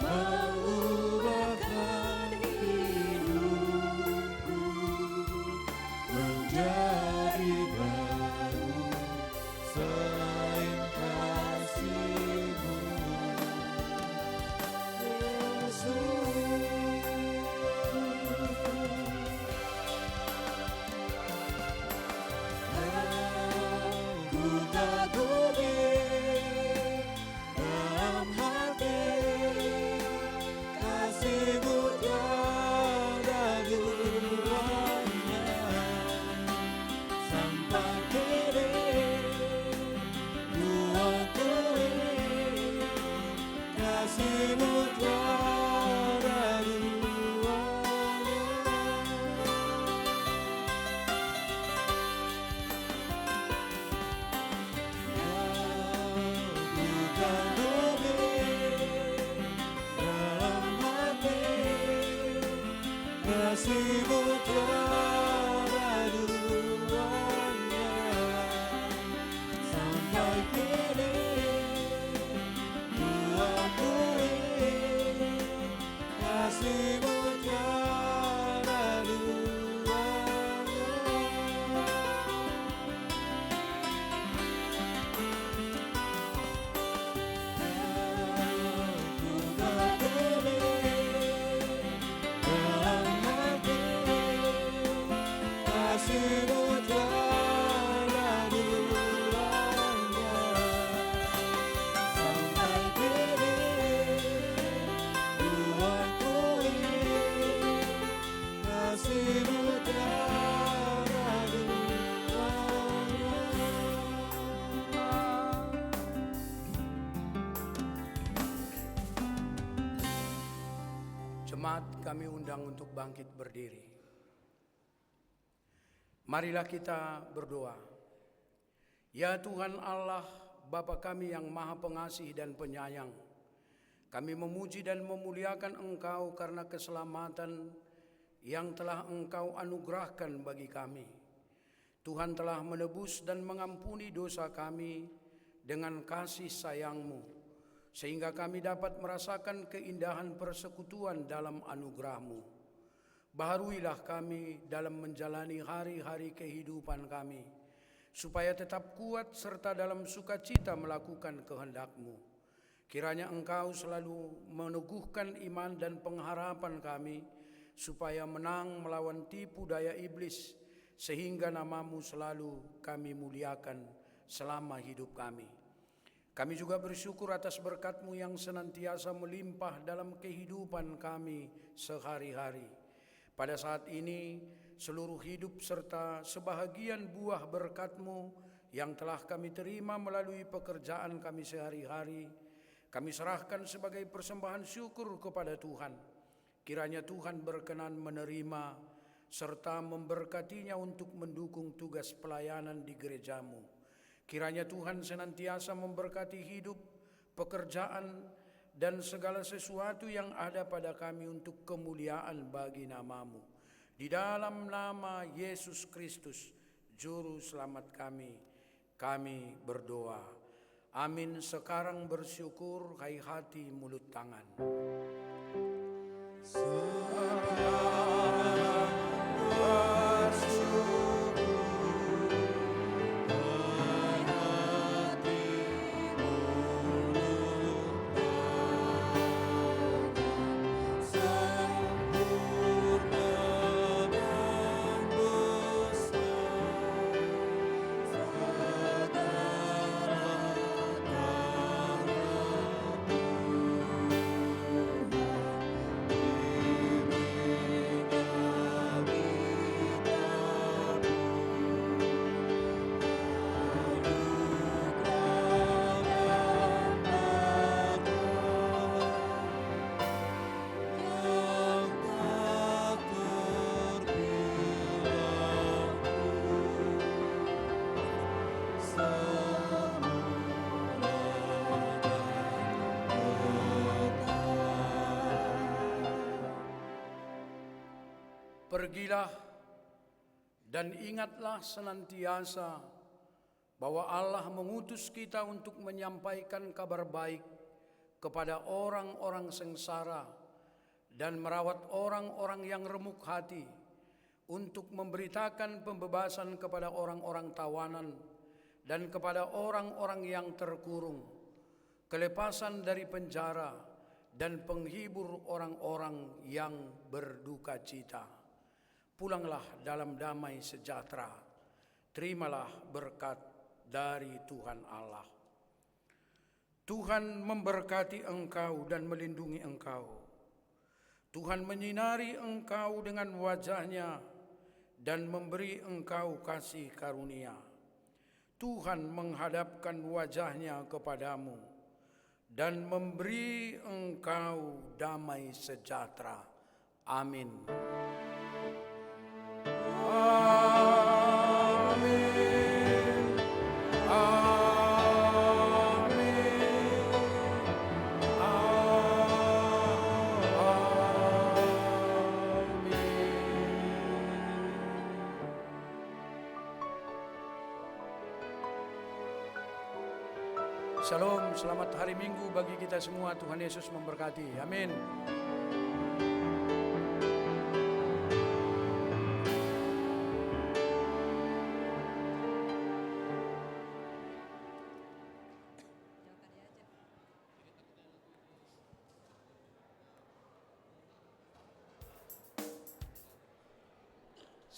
mengubahkan hidupku menjadi baru selain kasih-Mu, Yesus. Aku kagumi dalam hati kasih-Mu tiada duanya. Sampai kini ku akui kasih-Mu tiada duanya. Aku kagumi dalam hati kasih-Mu tiada duanya. Sampai kini ku akui kasih-Mu tiada duanya. Aku kagumi dalam hati kasih-Mu tiada duanya. Sampai kini ku akui kasih-Mu tiada duanya. Jemaat, kami undang untuk bangkit berdiri. Marilah kita berdoa. Ya Tuhan Allah, Bapa kami yang Maha Pengasih dan Penyayang, kami memuji dan memuliakan Engkau karena keselamatan yang telah Engkau anugerahkan bagi kami. Tuhan telah menebus dan mengampuni dosa kami dengan kasih sayang-Mu, sehingga kami dapat merasakan keindahan persekutuan dalam anugerah-Mu. Baharuilah kami dalam menjalani hari-hari kehidupan kami, supaya tetap kuat serta dalam sukacita melakukan kehendak-Mu. Kiranya Engkau selalu meneguhkan iman dan pengharapan kami, supaya menang melawan tipu daya iblis, sehingga nama-Mu selalu kami muliakan selama hidup kami. Kami juga bersyukur atas berkat-Mu yang senantiasa melimpah dalam kehidupan kami sehari-hari. Pada saat ini, seluruh hidup serta sebahagian buah berkat-Mu yang telah kami terima melalui pekerjaan kami sehari-hari, kami serahkan sebagai persembahan syukur kepada Tuhan. Kiranya Tuhan berkenan menerima serta memberkatinya untuk mendukung tugas pelayanan di gereja-Mu. Kiranya Tuhan senantiasa memberkati hidup, pekerjaan, dan segala sesuatu yang ada pada kami untuk kemuliaan bagi nama-Mu. Di dalam nama Yesus Kristus, Juru Selamat kami berdoa. Amin. Sekarang bersyukur, hai hati, mulut, tangan. Pergilah dan ingatlah senantiasa bahwa Allah mengutus kita untuk menyampaikan kabar baik kepada orang-orang sengsara dan merawat orang-orang yang remuk hati, untuk memberitakan pembebasan kepada orang-orang tawanan dan kepada orang-orang yang terkurung, kelepasan dari penjara dan penghibur orang-orang yang berduka cita. Pulanglah dalam damai sejahtera. Terimalah berkat dari Tuhan Allah. Tuhan memberkati engkau dan melindungi engkau. Tuhan menyinari engkau dengan wajah-Nya dan memberi engkau kasih karunia. Tuhan menghadapkan wajah-Nya kepadamu dan memberi engkau damai sejahtera. Amin. Amin. Amin. Amin. Shalom, selamat hari Minggu bagi kita semua. Tuhan Yesus memberkati. Amin.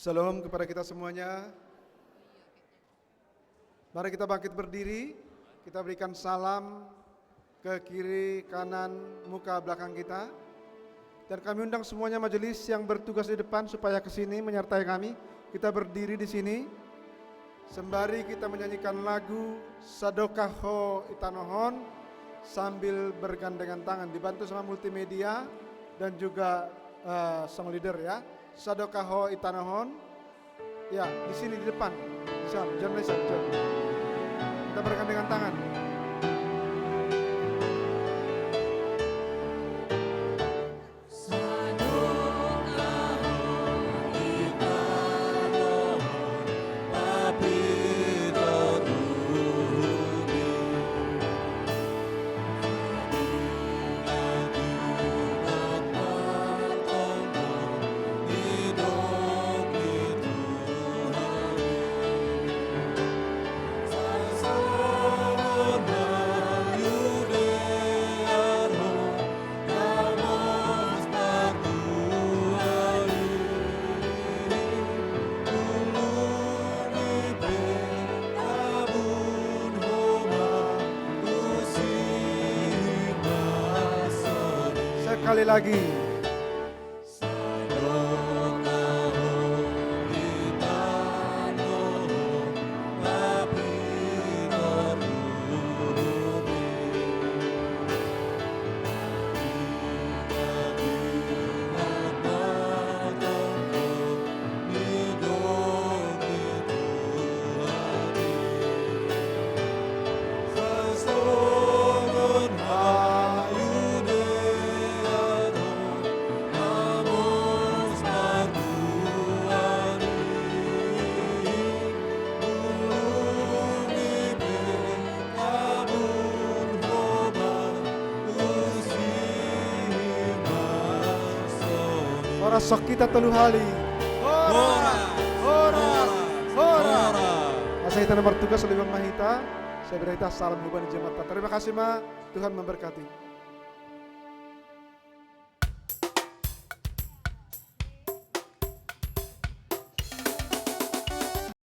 Shalom kepada kita semuanya. Mari kita bangkit berdiri, kita berikan salam ke kiri, kanan, muka, belakang kita. Dan kami undang semuanya majelis yang bertugas di depan supaya ke sini menyertai kami. Kita berdiri di sini sembari kita menyanyikan lagu Sadokaho Itanohon sambil bergandengan tangan, dibantu sama multimedia dan juga song leader ya. Sadokaho Itanohon, ya di sini di depan, John, kita bergandengan tangan. sekali lagi. Ora sok kita telu hali. Ora, ora, ora. Masa kita nomor tugas oleh Bang Mahita. Saya berita salam hubungan jemaat. Terima kasih Ma, Tuhan memberkati.